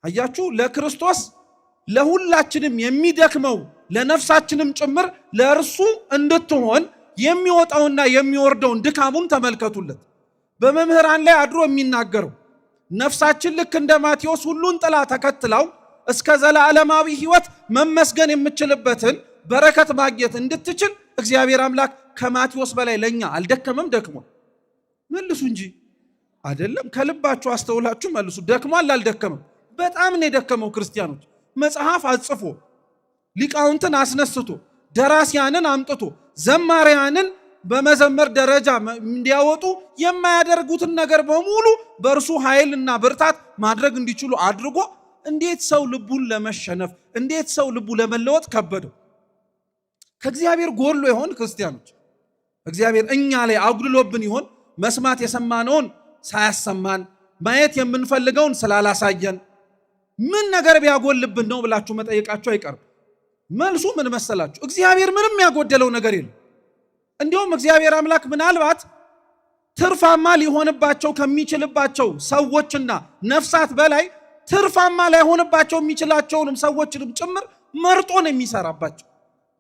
አያችሁ፣ ለክርስቶስ ለሁላችንም የሚደክመው ለነፍሳችንም ጭምር ለእርሱ እንድትሆን የሚወጣውና የሚወርደውን ድካሙን ተመልከቱለት። በመምህራን ላይ አድሮ የሚናገረው ነፍሳችን ልክ እንደ ማቴዎስ ሁሉን ጥላ ተከትለው እስከ ዘላለማዊ ሕይወት መመስገን የምችልበትን በረከት ማግኘት እንድትችል እግዚአብሔር አምላክ ከማቴዎስ በላይ ለኛ አልደከመም? ደክሟል? መልሱ እንጂ አይደለም። ከልባችሁ አስተውላችሁ መልሱ። ደክሟል አልደከመም? በጣም ነው የደከመው። ክርስቲያኖች መጽሐፍ አጽፎ ሊቃውንትን አስነስቶ ደራሲያንን አምጥቶ ዘማሪያንን በመዘመር ደረጃ እንዲያወጡ የማያደርጉትን ነገር በሙሉ በእርሱ ኃይልና ብርታት ማድረግ እንዲችሉ አድርጎ እንዴት ሰው ልቡን ለመሸነፍ እንዴት ሰው ልቡ ለመለወጥ ከበደው? ከእግዚአብሔር ጎሎ ይሆን? ክርስቲያኖች እግዚአብሔር እኛ ላይ አጉድሎብን ይሆን? መስማት የሰማነውን ሳያሰማን ማየት የምንፈልገውን ስላላሳየን ምን ነገር ቢያጎልብን ነው ብላችሁ መጠየቃችሁ አይቀርም። መልሱ ምን መሰላችሁ? እግዚአብሔር ምንም ያጎደለው ነገር የለም። እንዲሁም እግዚአብሔር አምላክ ምናልባት ትርፋማ ሊሆንባቸው ከሚችልባቸው ሰዎችና ነፍሳት በላይ ትርፋማ ላይሆንባቸው የሚችላቸውንም ሰዎችንም ጭምር መርጦ ነው የሚሰራባቸው።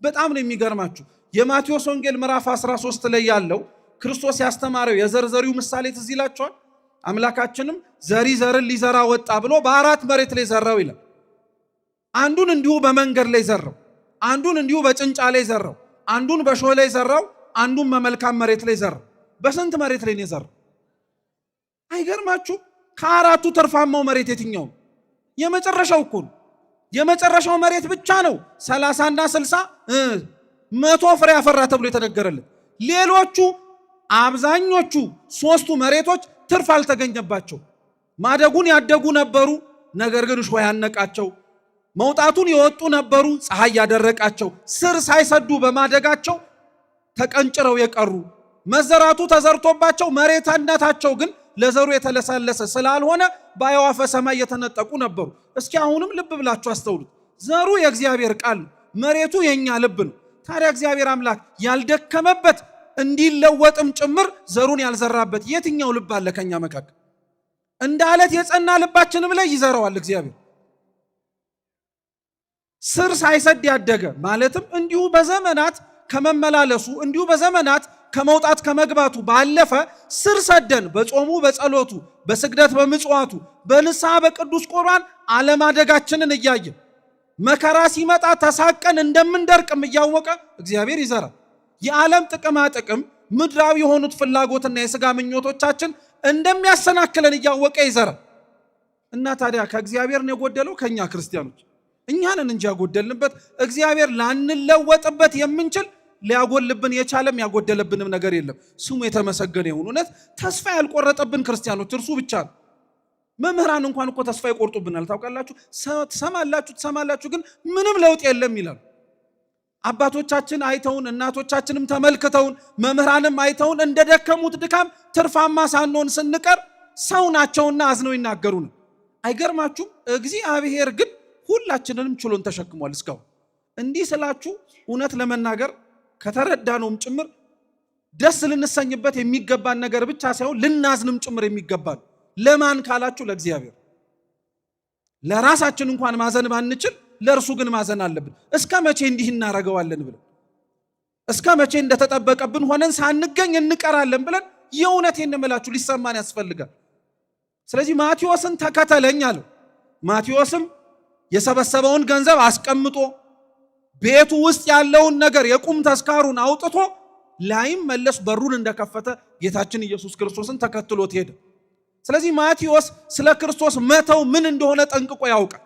በጣም ነው የሚገርማችሁ። የማቴዎስ ወንጌል ምዕራፍ 13 ላይ ያለው ክርስቶስ ያስተማረው የዘርዘሪው ምሳሌ ትዝ ይላችኋል። አምላካችንም ዘሪ ዘርን ሊዘራ ወጣ ብሎ በአራት መሬት ላይ ዘራው ይላል። አንዱን እንዲሁ በመንገድ ላይ ዘራው፣ አንዱን እንዲሁ በጭንጫ ላይ ዘራው፣ አንዱን በሾህ ላይ ዘራው፣ አንዱን በመልካም መሬት ላይ ዘራው። በስንት መሬት ላይ ነው የዘራው? አይገርማችሁ? ከአራቱ ትርፋማው መሬት የትኛው? የመጨረሻው እኮ ነው። የመጨረሻው መሬት ብቻ ነው 30 እና 60 100 ፍሬ ያፈራ ተብሎ የተነገረለት። ሌሎቹ አብዛኞቹ ሶስቱ መሬቶች ትርፍ አልተገኘባቸው። ማደጉን ያደጉ ነበሩ፣ ነገር ግን እሾህ ያነቃቸው። መውጣቱን የወጡ ነበሩ፣ ፀሐይ ያደረቃቸው። ስር ሳይሰዱ በማደጋቸው ተቀንጭረው የቀሩ። መዘራቱ ተዘርቶባቸው መሬትነታቸው ግን ለዘሩ የተለሳለሰ ስላልሆነ በአዕዋፈ ሰማይ የተነጠቁ ነበሩ። እስኪ አሁንም ልብ ብላችሁ አስተውሉት። ዘሩ የእግዚአብሔር ቃል ነው፣ መሬቱ የኛ ልብ ነው። ታዲያ እግዚአብሔር አምላክ ያልደከመበት እንዲለወጥም ጭምር ዘሩን ያልዘራበት የትኛው ልብ አለ ከኛ መካከል? እንደ አለት የጸና ልባችንም ላይ ይዘራዋል እግዚአብሔር። ስር ሳይሰድ ያደገ ማለትም እንዲሁ በዘመናት ከመመላለሱ እንዲሁ በዘመናት ከመውጣት ከመግባቱ ባለፈ ስር ሰደን በጾሙ በጸሎቱ በስግደት በምጽዋቱ በንስሐ በቅዱስ ቁርባን አለማደጋችንን እያየ መከራ ሲመጣ ተሳቀን እንደምንደርቅም እያወቀ እግዚአብሔር ይዘራል። የዓለም ጥቅማ ጥቅም ምድራዊ የሆኑት ፍላጎትና የሥጋ ምኞቶቻችን እንደሚያሰናክለን እያወቀ ይዘራል። እና ታዲያ ከእግዚአብሔር ነው የጎደለው? ከኛ ክርስቲያኖች እኛንን እንጂ ያጎደልንበት። እግዚአብሔር ላንለወጥበት የምንችል ሊያጎልብን የቻለም ያጎደለብንም ነገር የለም። ስሙ የተመሰገነ ይሁን። እውነት ተስፋ ያልቆረጠብን ክርስቲያኖች እርሱ ብቻ ነው። መምህራን እንኳን እኮ ተስፋ ይቆርጡብናል። ታውቃላችሁ፣ ትሰማላችሁ ግን ምንም ለውጥ የለም ይላሉ። አባቶቻችን አይተውን እናቶቻችንም ተመልክተውን መምህራንም አይተውን እንደደከሙት ድካም ትርፋማ ሳንሆን ስንቀር ሰው ናቸውና አዝነው ይናገሩን። አይገርማችሁም? እግዚአብሔር ግን ሁላችንንም ችሎን ተሸክሟል እስካሁን። እንዲህ ስላችሁ እውነት ለመናገር ከተረዳነውም ጭምር ደስ ልንሰኝበት የሚገባን ነገር ብቻ ሳይሆን ልናዝንም ጭምር የሚገባን። ለማን ካላችሁ ለእግዚአብሔር። ለራሳችን እንኳን ማዘን ባንችል ለእርሱ ግን ማዘን አለብን። እስከ መቼ እንዲህ እናረገዋለን ብለን እስከ መቼ እንደተጠበቀብን ሆነን ሳንገኝ እንቀራለን ብለን የእውነቴን እምላችሁ ሊሰማን ያስፈልጋል። ስለዚህ ማቴዎስን ተከተለኝ አለው። ማቴዎስም የሰበሰበውን ገንዘብ አስቀምጦ ቤቱ ውስጥ ያለውን ነገር የቁም ተስካሩን አውጥቶ ላይም መለስ በሩን እንደከፈተ ጌታችን ኢየሱስ ክርስቶስን ተከትሎት ሄደ። ስለዚህ ማቴዎስ ስለ ክርስቶስ መተው ምን እንደሆነ ጠንቅቆ ያውቃል።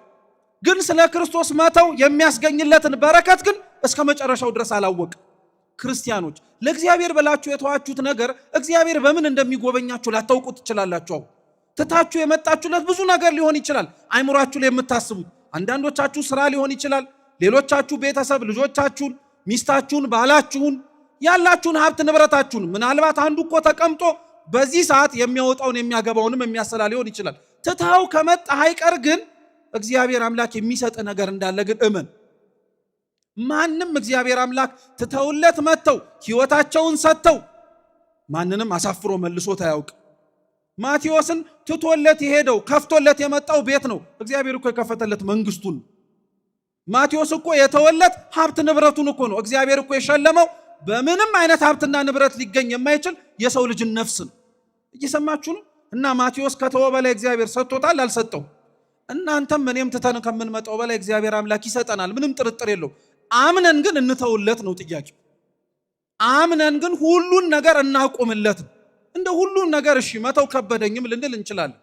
ግን ስለ ክርስቶስ መተው የሚያስገኝለትን በረከት ግን እስከ መጨረሻው ድረስ አላወቀ። ክርስቲያኖች ለእግዚአብሔር ብላችሁ የተዋችሁት ነገር እግዚአብሔር በምን እንደሚጎበኛችሁ ላታውቁ ትችላላችሁ። ትታችሁ የመጣችሁለት ብዙ ነገር ሊሆን ይችላል። አይምሯችሁ ላይ የምታስቡት አንዳንዶቻችሁ ስራ ሊሆን ይችላል። ሌሎቻችሁ ቤተሰብ፣ ልጆቻችሁን፣ ሚስታችሁን፣ ባላችሁን፣ ያላችሁን ሀብት ንብረታችሁን። ምናልባት አንዱ እኮ ተቀምጦ በዚህ ሰዓት የሚያወጣውን የሚያገባውንም የሚያሰላ ሊሆን ይችላል። ትታው ከመጣ አይቀር ግን እግዚአብሔር አምላክ የሚሰጥ ነገር እንዳለ ግን እመን። ማንም እግዚአብሔር አምላክ ትተውለት መጥተው ሕይወታቸውን ሰጥተው ማንንም አሳፍሮ መልሶት አያውቅ። ማቴዎስን ትቶለት የሄደው ከፍቶለት የመጣው ቤት ነው። እግዚአብሔር እኮ የከፈተለት መንግስቱን። ማቴዎስ እኮ የተወለት ሀብት ንብረቱን እኮ ነው። እግዚአብሔር እኮ የሸለመው በምንም አይነት ሀብትና ንብረት ሊገኝ የማይችል የሰው ልጅን ነፍስ ነው። እየሰማችሁ ነው? እና ማቴዎስ ከተወ በላይ እግዚአብሔር ሰጥቶታል አልሰጠው? እናንተም እኔም ትተን ከምንመጣው በላይ እግዚአብሔር አምላክ ይሰጠናል። ምንም ጥርጥር የለው። አምነን ግን እንተውለት ነው ጥያቄው። አምነን ግን ሁሉን ነገር እናቁምለት ነው። እንደ ሁሉን ነገር እሺ መተው ከበደኝም ልንል እንችላለን።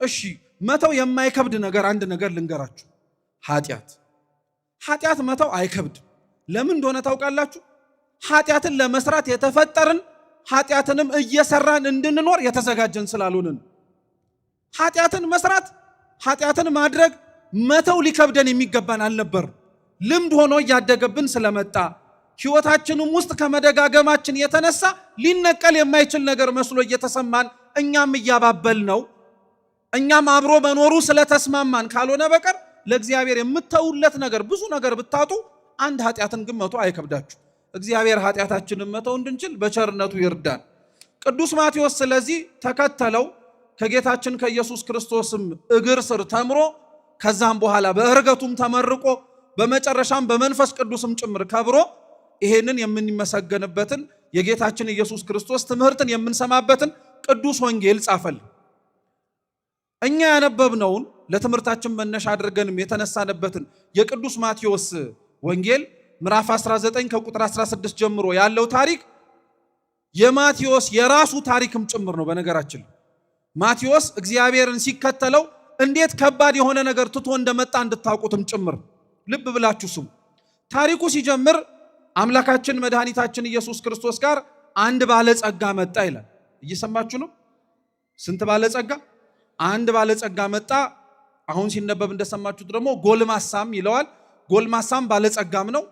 እሺ መተው የማይከብድ ነገር አንድ ነገር ልንገራችሁ። ኃጢአት መተው አይከብድም። ለምን እንደሆነ ታውቃላችሁ? ኃጢአትን ለመስራት የተፈጠርን ኃጢአትንም እየሰራን እንድንኖር የተዘጋጀን ስላልሆንን። ኃጢአትን መስራት ኃጢአትን ማድረግ መተው ሊከብደን የሚገባን አልነበርም። ልምድ ሆኖ እያደገብን ስለመጣ ሕይወታችንም ውስጥ ከመደጋገማችን የተነሳ ሊነቀል የማይችል ነገር መስሎ እየተሰማን እኛም እያባበል ነው እኛም አብሮ መኖሩ ስለተስማማን ካልሆነ በቀር ለእግዚአብሔር የምተውለት ነገር ብዙ ነገር ብታጡ አንድ ኃጢአትን ግን መተው አይከብዳችሁ። እግዚአብሔር ኃጢአታችንን መተው እንድንችል በቸርነቱ ይርዳን። ቅዱስ ማቴዎስ ስለዚህ ተከተለው። ከጌታችን ከኢየሱስ ክርስቶስም እግር ስር ተምሮ ከዛም በኋላ በእርገቱም ተመርቆ በመጨረሻም በመንፈስ ቅዱስም ጭምር ከብሮ ይሄንን የምንመሰገንበትን የጌታችን ኢየሱስ ክርስቶስ ትምህርትን የምንሰማበትን ቅዱስ ወንጌል ጻፈል። እኛ ያነበብነውን ለትምህርታችን መነሻ አድርገንም የተነሳንበትን የቅዱስ ማቴዎስ ወንጌል ምዕራፍ 19 ከቁጥር 16 ጀምሮ ያለው ታሪክ የማቴዎስ የራሱ ታሪክም ጭምር ነው። በነገራችን ማቴዎስ እግዚአብሔርን ሲከተለው እንዴት ከባድ የሆነ ነገር ትቶ እንደመጣ እንድታውቁትም ጭምር ልብ ብላችሁ ስሙ። ታሪኩ ሲጀምር አምላካችን መድኃኒታችን ኢየሱስ ክርስቶስ ጋር አንድ ባለጸጋ መጣ ይላል። እየሰማችሁ ነው? ስንት ባለጸጋ? አንድ ባለጸጋ መጣ። አሁን ሲነበብ እንደሰማችሁት ደግሞ ጎልማሳም ይለዋል። ጎልማሳም ባለጸጋም ነው።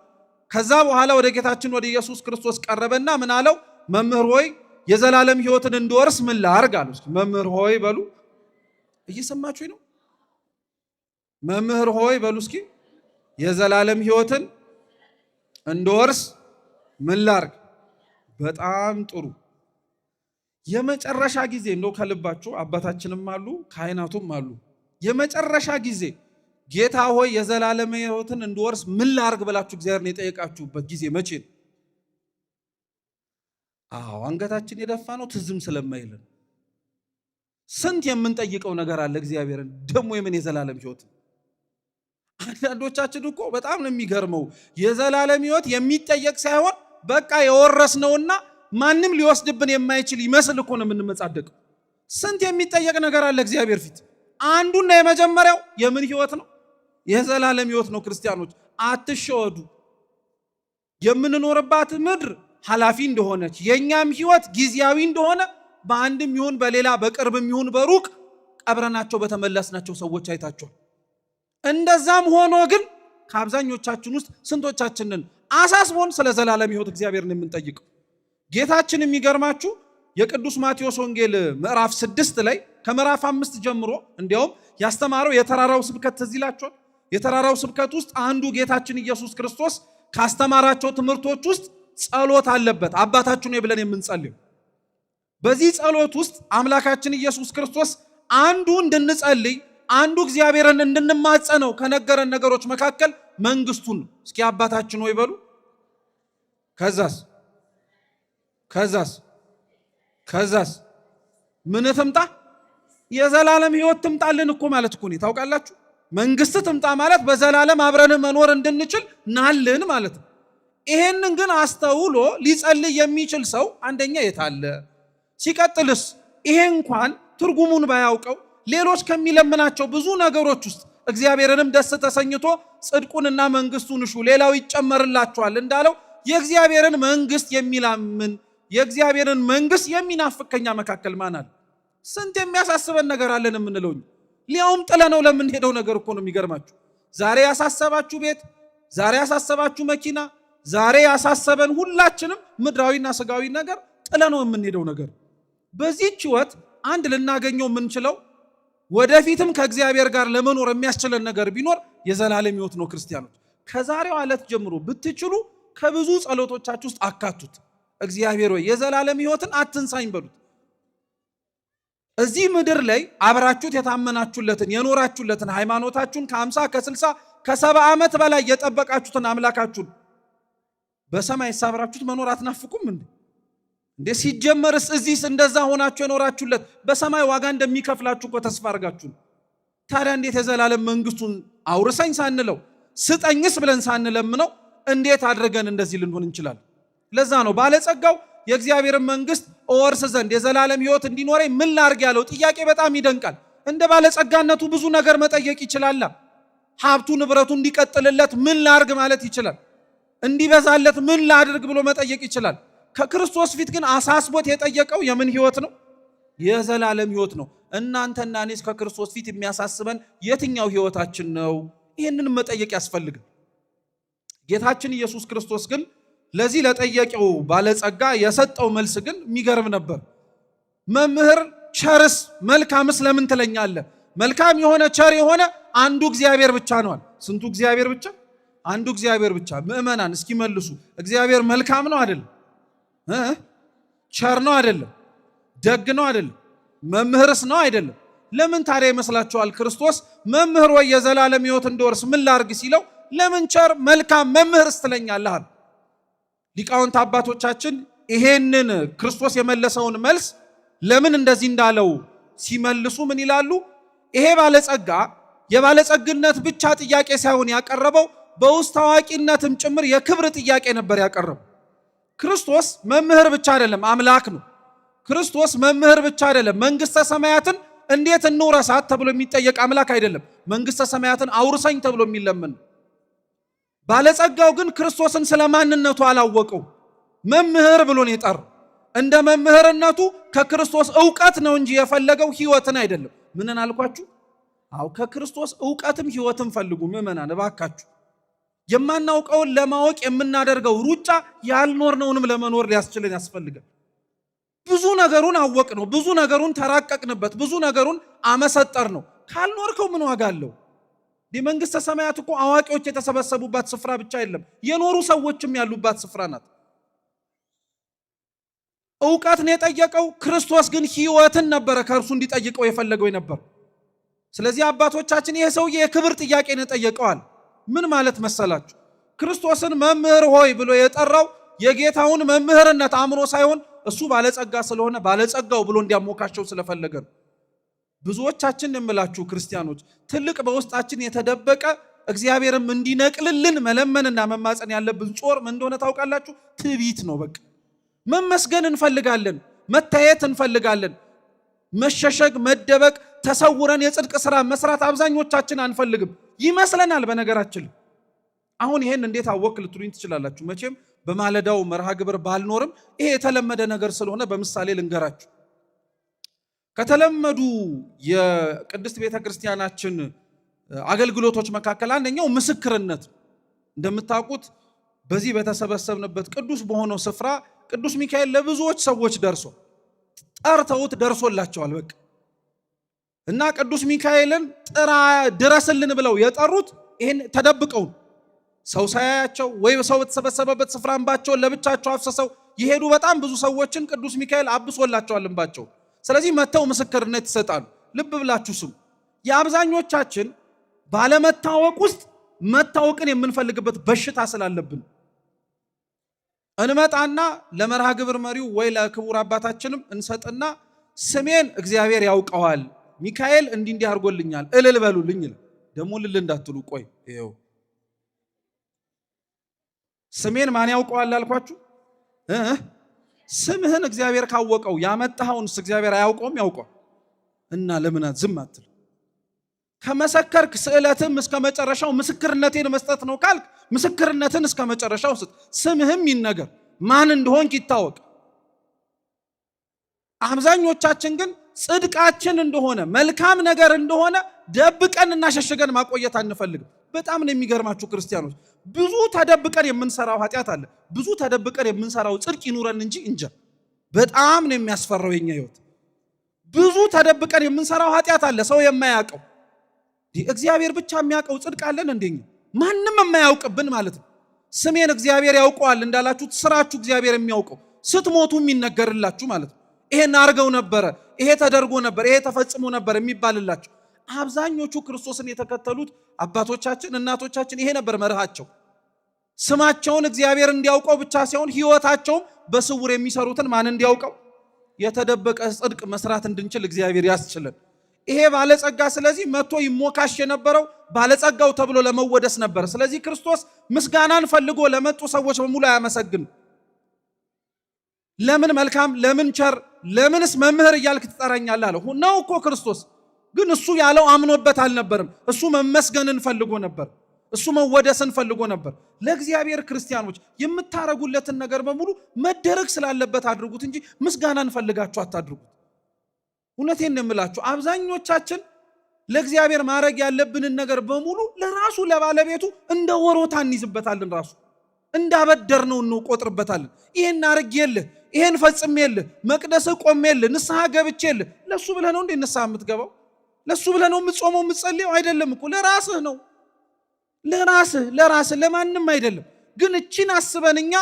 ከዛ በኋላ ወደ ጌታችን ወደ ኢየሱስ ክርስቶስ ቀረበና ምን አለው? መምህር ሆይ የዘላለም ሕይወትን እንድወርስ ምን ላድርግ አለው። መምህር ሆይ በሉ። እየሰማችሁ ነው? መምህር ሆይ በሉ እስኪ። የዘላለም ሕይወትን እንድወርስ ምን ላድርግ? በጣም ጥሩ። የመጨረሻ ጊዜ እንደው ከልባችሁ አባታችንም አሉ ካህናቱም አሉ። የመጨረሻ ጊዜ ጌታ ሆይ የዘላለም ሕይወትን እንድወርስ ምን ላድርግ ብላችሁ እግዚአብሔርን የጠየቃችሁበት ጊዜ መቼ ነው? አንገታችን የደፋ ነው ትዝም ስለማይልን። ስንት የምንጠይቀው ነገር አለ እግዚአብሔርን። ደግሞ የምን የዘላለም ሕይወት? አንዳንዶቻችን እኮ በጣም ነው የሚገርመው። የዘላለም ሕይወት የሚጠየቅ ሳይሆን በቃ የወረስነውና ማንም ሊወስድብን የማይችል ይመስል እኮ ነው የምንመጻደቀው። ስንት የሚጠየቅ ነገር አለ እግዚአብሔር ፊት። አንዱና የመጀመሪያው የምን ሕይወት ነው? የዘላለም ሕይወት ነው። ክርስቲያኖች አትሸወዱ። የምንኖርባት ምድር ሐላፊ እንደሆነች የኛም ህይወት ጊዜያዊ እንደሆነ በአንድም ይሁን በሌላ በቅርብም ይሁን በሩቅ ቀብረናቸው በተመለስናቸው ሰዎች አይታችኋል። እንደዛም ሆኖ ግን ከአብዛኞቻችን ውስጥ ስንቶቻችንን አሳስቦን ስለ ዘላለም ህይወት እግዚአብሔርን የምንጠይቀው? ጌታችን የሚገርማችሁ የቅዱስ ማቴዎስ ወንጌል ምዕራፍ 6 ላይ ከምዕራፍ 5 ጀምሮ እንዲያውም ያስተማረው የተራራው ስብከት ትዝ ይላችኋል። የተራራው ስብከት ውስጥ አንዱ ጌታችን ኢየሱስ ክርስቶስ ካስተማራቸው ትምህርቶች ውስጥ ጸሎት አለበት። አባታችን ሆይ ብለን የምንጸልየው በዚህ ጸሎት ውስጥ አምላካችን ኢየሱስ ክርስቶስ አንዱ እንድንጸልይ አንዱ እግዚአብሔርን እንድንማጸነው ከነገረን ነገሮች መካከል መንግስቱን እስኪ አባታችን ሆይ በሉ። ከዛስ ምን ትምጣ? የዘላለም ህይወት ትምጣልን እኮ ማለት እኮ ነው። ታውቃላችሁ መንግስት ትምጣ ማለት በዘላለም አብረን መኖር እንድንችል ናልን ማለት ነው። ይሄንን ግን አስተውሎ ሊጸልይ የሚችል ሰው አንደኛ የታለ? ሲቀጥልስ ይሄ እንኳን ትርጉሙን ባያውቀው ሌሎች ከሚለምናቸው ብዙ ነገሮች ውስጥ እግዚአብሔርንም ደስ ተሰኝቶ ጽድቁንና መንግስቱን እሹ ሌላው ይጨመርላችኋል እንዳለው የእግዚአብሔርን መንግስት የሚላምን የእግዚአብሔርን መንግስት የሚናፍቅ ከኛ መካከል ማን አለ? ስንት የሚያሳስበን ነገር አለን የምንለው ሊያውም ጥለነው ለምንሄደው ነገር እኮ ነው የሚገርማችሁ። ዛሬ ያሳሰባችሁ ቤት፣ ዛሬ ያሳሰባችሁ መኪና፣ ዛሬ ያሳሰበን ሁላችንም ምድራዊና ስጋዊ ነገር ጥለነው የምንሄደው ነገር። በዚህች ህይወት አንድ ልናገኘው የምንችለው ወደፊትም ከእግዚአብሔር ጋር ለመኖር የሚያስችለን ነገር ቢኖር የዘላለም ህይወት ነው። ክርስቲያኖች ከዛሬው ዕለት ጀምሮ ብትችሉ ከብዙ ጸሎቶቻችሁ ውስጥ አካቱት። እግዚአብሔር ሆይ የዘላለም ህይወትን አትንሳኝ በሉት። እዚህ ምድር ላይ አብራችሁት የታመናችሁለትን የኖራችሁለትን ሃይማኖታችሁን ከ50 ከ60 ከ70 ዓመት በላይ የጠበቃችሁትን አምላካችሁን በሰማይ ሳብራችሁት መኖር አትናፍቁም እንዴ? ሲጀመርስ እዚህስ እንደዛ ሆናችሁ የኖራችሁለት በሰማይ ዋጋ እንደሚከፍላችሁ እኮ ተስፋ አድርጋችሁ። ታዲያ እንዴት የዘላለም መንግስቱን አውርሰኝ ሳንለው ስጠኝስ ብለን ሳንለምነው እንዴት አድርገን እንደዚህ ልንሆን እንችላለን? ለዛ ነው ባለጸጋው የእግዚአብሔርን መንግስት እወርስ ዘንድ የዘላለም ህይወት እንዲኖረኝ ምን ላርግ ያለው ጥያቄ በጣም ይደንቃል። እንደ ባለጸጋነቱ ብዙ ነገር መጠየቅ ይችላል። ሀብቱ ንብረቱ እንዲቀጥልለት ምን ላርግ ማለት ይችላል። እንዲበዛለት ምን ላድርግ ብሎ መጠየቅ ይችላል። ከክርስቶስ ፊት ግን አሳስቦት የጠየቀው የምን ህይወት ነው? የዘላለም ህይወት ነው። እናንተና እኔስ ከክርስቶስ ፊት የሚያሳስበን የትኛው ህይወታችን ነው? ይህንን መጠየቅ ያስፈልጋል። ጌታችን ኢየሱስ ክርስቶስ ግን ለዚህ ለጠየቀው ባለጸጋ የሰጠው መልስ ግን የሚገርም ነበር። መምህር ቸርስ መልካምስ ለምን ትለኛለህ? መልካም የሆነ ቸር የሆነ አንዱ እግዚአብሔር ብቻ ነዋል። ስንቱ እግዚአብሔር ብቻ? አንዱ እግዚአብሔር ብቻ። ምእመናን እስኪ መልሱ። እግዚአብሔር መልካም ነው አይደለም? ቸር ነው አይደለም? ደግ ነው አይደለም? መምህርስ ነው አይደለም? ለምን ታዲያ ይመስላችኋል ክርስቶስ መምህር ወይ የዘላለም ህይወት እንድወርስ ምን ላርግ ሲለው ለምን ቸር መልካም መምህርስ ትለኛለህ? ሊቃውንት አባቶቻችን ይሄንን ክርስቶስ የመለሰውን መልስ ለምን እንደዚህ እንዳለው ሲመልሱ ምን ይላሉ? ይሄ ባለጸጋ የባለጸግነት ብቻ ጥያቄ ሳይሆን ያቀረበው በውስጥ ታዋቂነትም ጭምር የክብር ጥያቄ ነበር ያቀረበው። ክርስቶስ መምህር ብቻ አይደለም፣ አምላክ ነው። ክርስቶስ መምህር ብቻ አይደለም፣ መንግስተ ሰማያትን እንዴት እንውረሳት ተብሎ የሚጠየቅ አምላክ አይደለም። መንግስተ ሰማያትን አውርሰኝ ተብሎ የሚለምን። ባለጸጋው ግን ክርስቶስን ስለማንነቱ አላወቀው። መምህር ብሎ ነው የጠራው። እንደ መምህርነቱ ከክርስቶስ ዕውቀት ነው እንጂ የፈለገው ህይወትን አይደለም። ምንን አልኳችሁ? አው ከክርስቶስ ዕውቀትም ህይወትን ፈልጉ ምእመናን እባካችሁ። የማናውቀውን ለማወቅ የምናደርገው ሩጫ ያልኖርነውንም ለመኖር ሊያስችለን ያስፈልጋል። ብዙ ነገሩን አወቅ ነው፣ ብዙ ነገሩን ተራቀቅንበት፣ ብዙ ነገሩን አመሰጠር ነው። ካልኖርከው ምን ዋጋ አለው? መንግስተ ሰማያት እኮ አዋቂዎች የተሰበሰቡባት ስፍራ ብቻ አይደለም፣ የኖሩ ሰዎችም ያሉባት ስፍራ ናት። ዕውቀት ነው የጠየቀው። ክርስቶስ ግን ህይወትን ነበረ ከእርሱ እንዲጠይቀው የፈለገው የነበረው። ስለዚህ አባቶቻችን ይሄ ሰውዬ የክብር ጥያቄ ነው የጠየቀዋል። ምን ማለት መሰላችሁ? ክርስቶስን መምህር ሆይ ብሎ የጠራው የጌታውን መምህርነት አምኖ ሳይሆን እሱ ባለጸጋ ስለሆነ ባለጸጋው ብሎ እንዲያሞካቸው ስለፈለገ ነው። ብዙዎቻችን የምላችሁ ክርስቲያኖች ትልቅ በውስጣችን የተደበቀ እግዚአብሔርም እንዲነቅልልን መለመንና መማፀን ያለብን ጾር ምን እንደሆነ ታውቃላችሁ? ትዕቢት ነው። በቃ መመስገን እንፈልጋለን፣ መታየት እንፈልጋለን። መሸሸግ፣ መደበቅ፣ ተሰውረን የጽድቅ ስራ መስራት አብዛኞቻችን አንፈልግም ይመስለናል። በነገራችን አሁን ይሄን እንዴት አወቅ ልትሉኝ ትችላላችሁ። መቼም በማለዳው መርሃ ግብር ባልኖርም ይሄ የተለመደ ነገር ስለሆነ በምሳሌ ልንገራችሁ። ከተለመዱ የቅድስት ቤተክርስቲያናችን አገልግሎቶች መካከል አንደኛው ምስክርነት። እንደምታውቁት በዚህ በተሰበሰብንበት ቅዱስ በሆነው ስፍራ ቅዱስ ሚካኤል ለብዙዎች ሰዎች ጠርተውት ደርሶላቸዋል። በቃ እና ቅዱስ ሚካኤልን ድረስልን ብለው የጠሩት ይሄን ተደብቀው ሰው ሳያያቸው ወይ ሰው በተሰበሰበበት ስፍራ እንባቸውን ለብቻቸው አፍሰሰው ይሄዱ በጣም ብዙ ሰዎችን ቅዱስ ሚካኤል አብሶላቸዋል እንባቸው። ስለዚህ መተው ምስክርነት ይሰጣሉ። ልብ ብላችሁ ስሙ። የአብዛኞቻችን ባለመታወቅ ውስጥ መታወቅን የምንፈልግበት በሽታ ስላለብን እንመጣና ለመርሃ ግብር መሪው ወይ ለክቡር አባታችንም እንሰጥና ስሜን እግዚአብሔር ያውቀዋል፣ ሚካኤል እንዲህ አድርጎልኛል እልል በሉልኝ። ደግሞ ልል እንዳትሉ ቆይ ይኸው ስሜን ማን ያውቀዋል አልኳችሁ? ስምህን እግዚአብሔር ካወቀው ያመጣኸውንስ እግዚአብሔር አያውቀውም? ያውቀዋል። እና ለምን ዝም አትል? ከመሰከርክ ስዕለትም እስከ መጨረሻው ምስክርነቴን መስጠት ነው ካልክ ምስክርነትን እስከ መጨረሻው ስጥ። ስምህም ይነገር፣ ማን እንደሆንክ ይታወቅ። አብዛኞቻችን ግን ጽድቃችን እንደሆነ መልካም ነገር እንደሆነ ደብቀን እና ሸሽገን ማቆየት አንፈልግም። በጣም ነው የሚገርማችሁ ክርስቲያኖች፣ ብዙ ተደብቀን የምንሰራው ኃጢአት አለ። ብዙ ተደብቀን የምንሰራው ጽድቅ ይኑረን እንጂ እንጃ። በጣም ነው የሚያስፈራው የኛ ህይወት። ብዙ ተደብቀን የምንሰራው ኃጢአት አለ ሰው የማያውቀው። እግዚአብሔር ብቻ የሚያውቀው ጽድቅ አለን እንደኛ ማንም የማያውቅብን ማለት ነው። ስሜን እግዚአብሔር ያውቀዋል እንዳላችሁት ስራችሁ እግዚአብሔር የሚያውቀው ስትሞቱ የሚነገርላችሁ ማለት ነው። ይሄን አርገው ነበረ፣ ይሄ ተደርጎ ነበር፣ ይሄ ተፈጽሞ ነበር የሚባልላችሁ። አብዛኞቹ ክርስቶስን የተከተሉት አባቶቻችን እናቶቻችን ይሄ ነበር መርሃቸው። ስማቸውን እግዚአብሔር እንዲያውቀው ብቻ ሳይሆን ህይወታቸውን በስውር የሚሰሩትን ማን እንዲያውቀው፣ የተደበቀ ጽድቅ መስራት እንድንችል እግዚአብሔር ያስችለን። ይሄ ባለጸጋ ስለዚህ መጥቶ ይሞካሽ የነበረው ባለጸጋው ተብሎ ለመወደስ ነበር። ስለዚህ ክርስቶስ ምስጋናን ፈልጎ ለመጡ ሰዎች በሙሉ አያመሰግን። ለምን መልካም፣ ለምን ቸር፣ ለምንስ መምህር እያልክ ትጠራኛለህ አለው ነው እኮ ክርስቶስ። ግን እሱ ያለው አምኖበት አልነበርም። እሱ መመስገንን ፈልጎ ነበር። እሱ መወደስን ፈልጎ ነበር። ለእግዚአብሔር ክርስቲያኖች የምታረጉለትን ነገር በሙሉ መደረግ ስላለበት አድርጉት እንጂ ምስጋናን ፈልጋችሁ አታድርጉት። እውነቴን ነው የምላችሁ። አብዛኞቻችን ለእግዚአብሔር ማድረግ ያለብንን ነገር በሙሉ ለራሱ ለባለቤቱ እንደ ወሮታ እንይዝበታለን። ራሱ እንዳበደር ነው እንቆጥርበታለን። ይሄን አርጌልህ፣ ይሄን ፈጽሜልህ፣ መቅደስ ቆሜልህ፣ ንስሐ ገብቼልህ። ለሱ ብለህ ነው እንዴ ንስሐ የምትገባው? ለሱ ብለህ ነው የምትጾመው የምትጸልየው? አይደለም እኮ ለራስህ ነው። ለራስህ ለማንም አይደለም። ግን እቺን አስበንኛ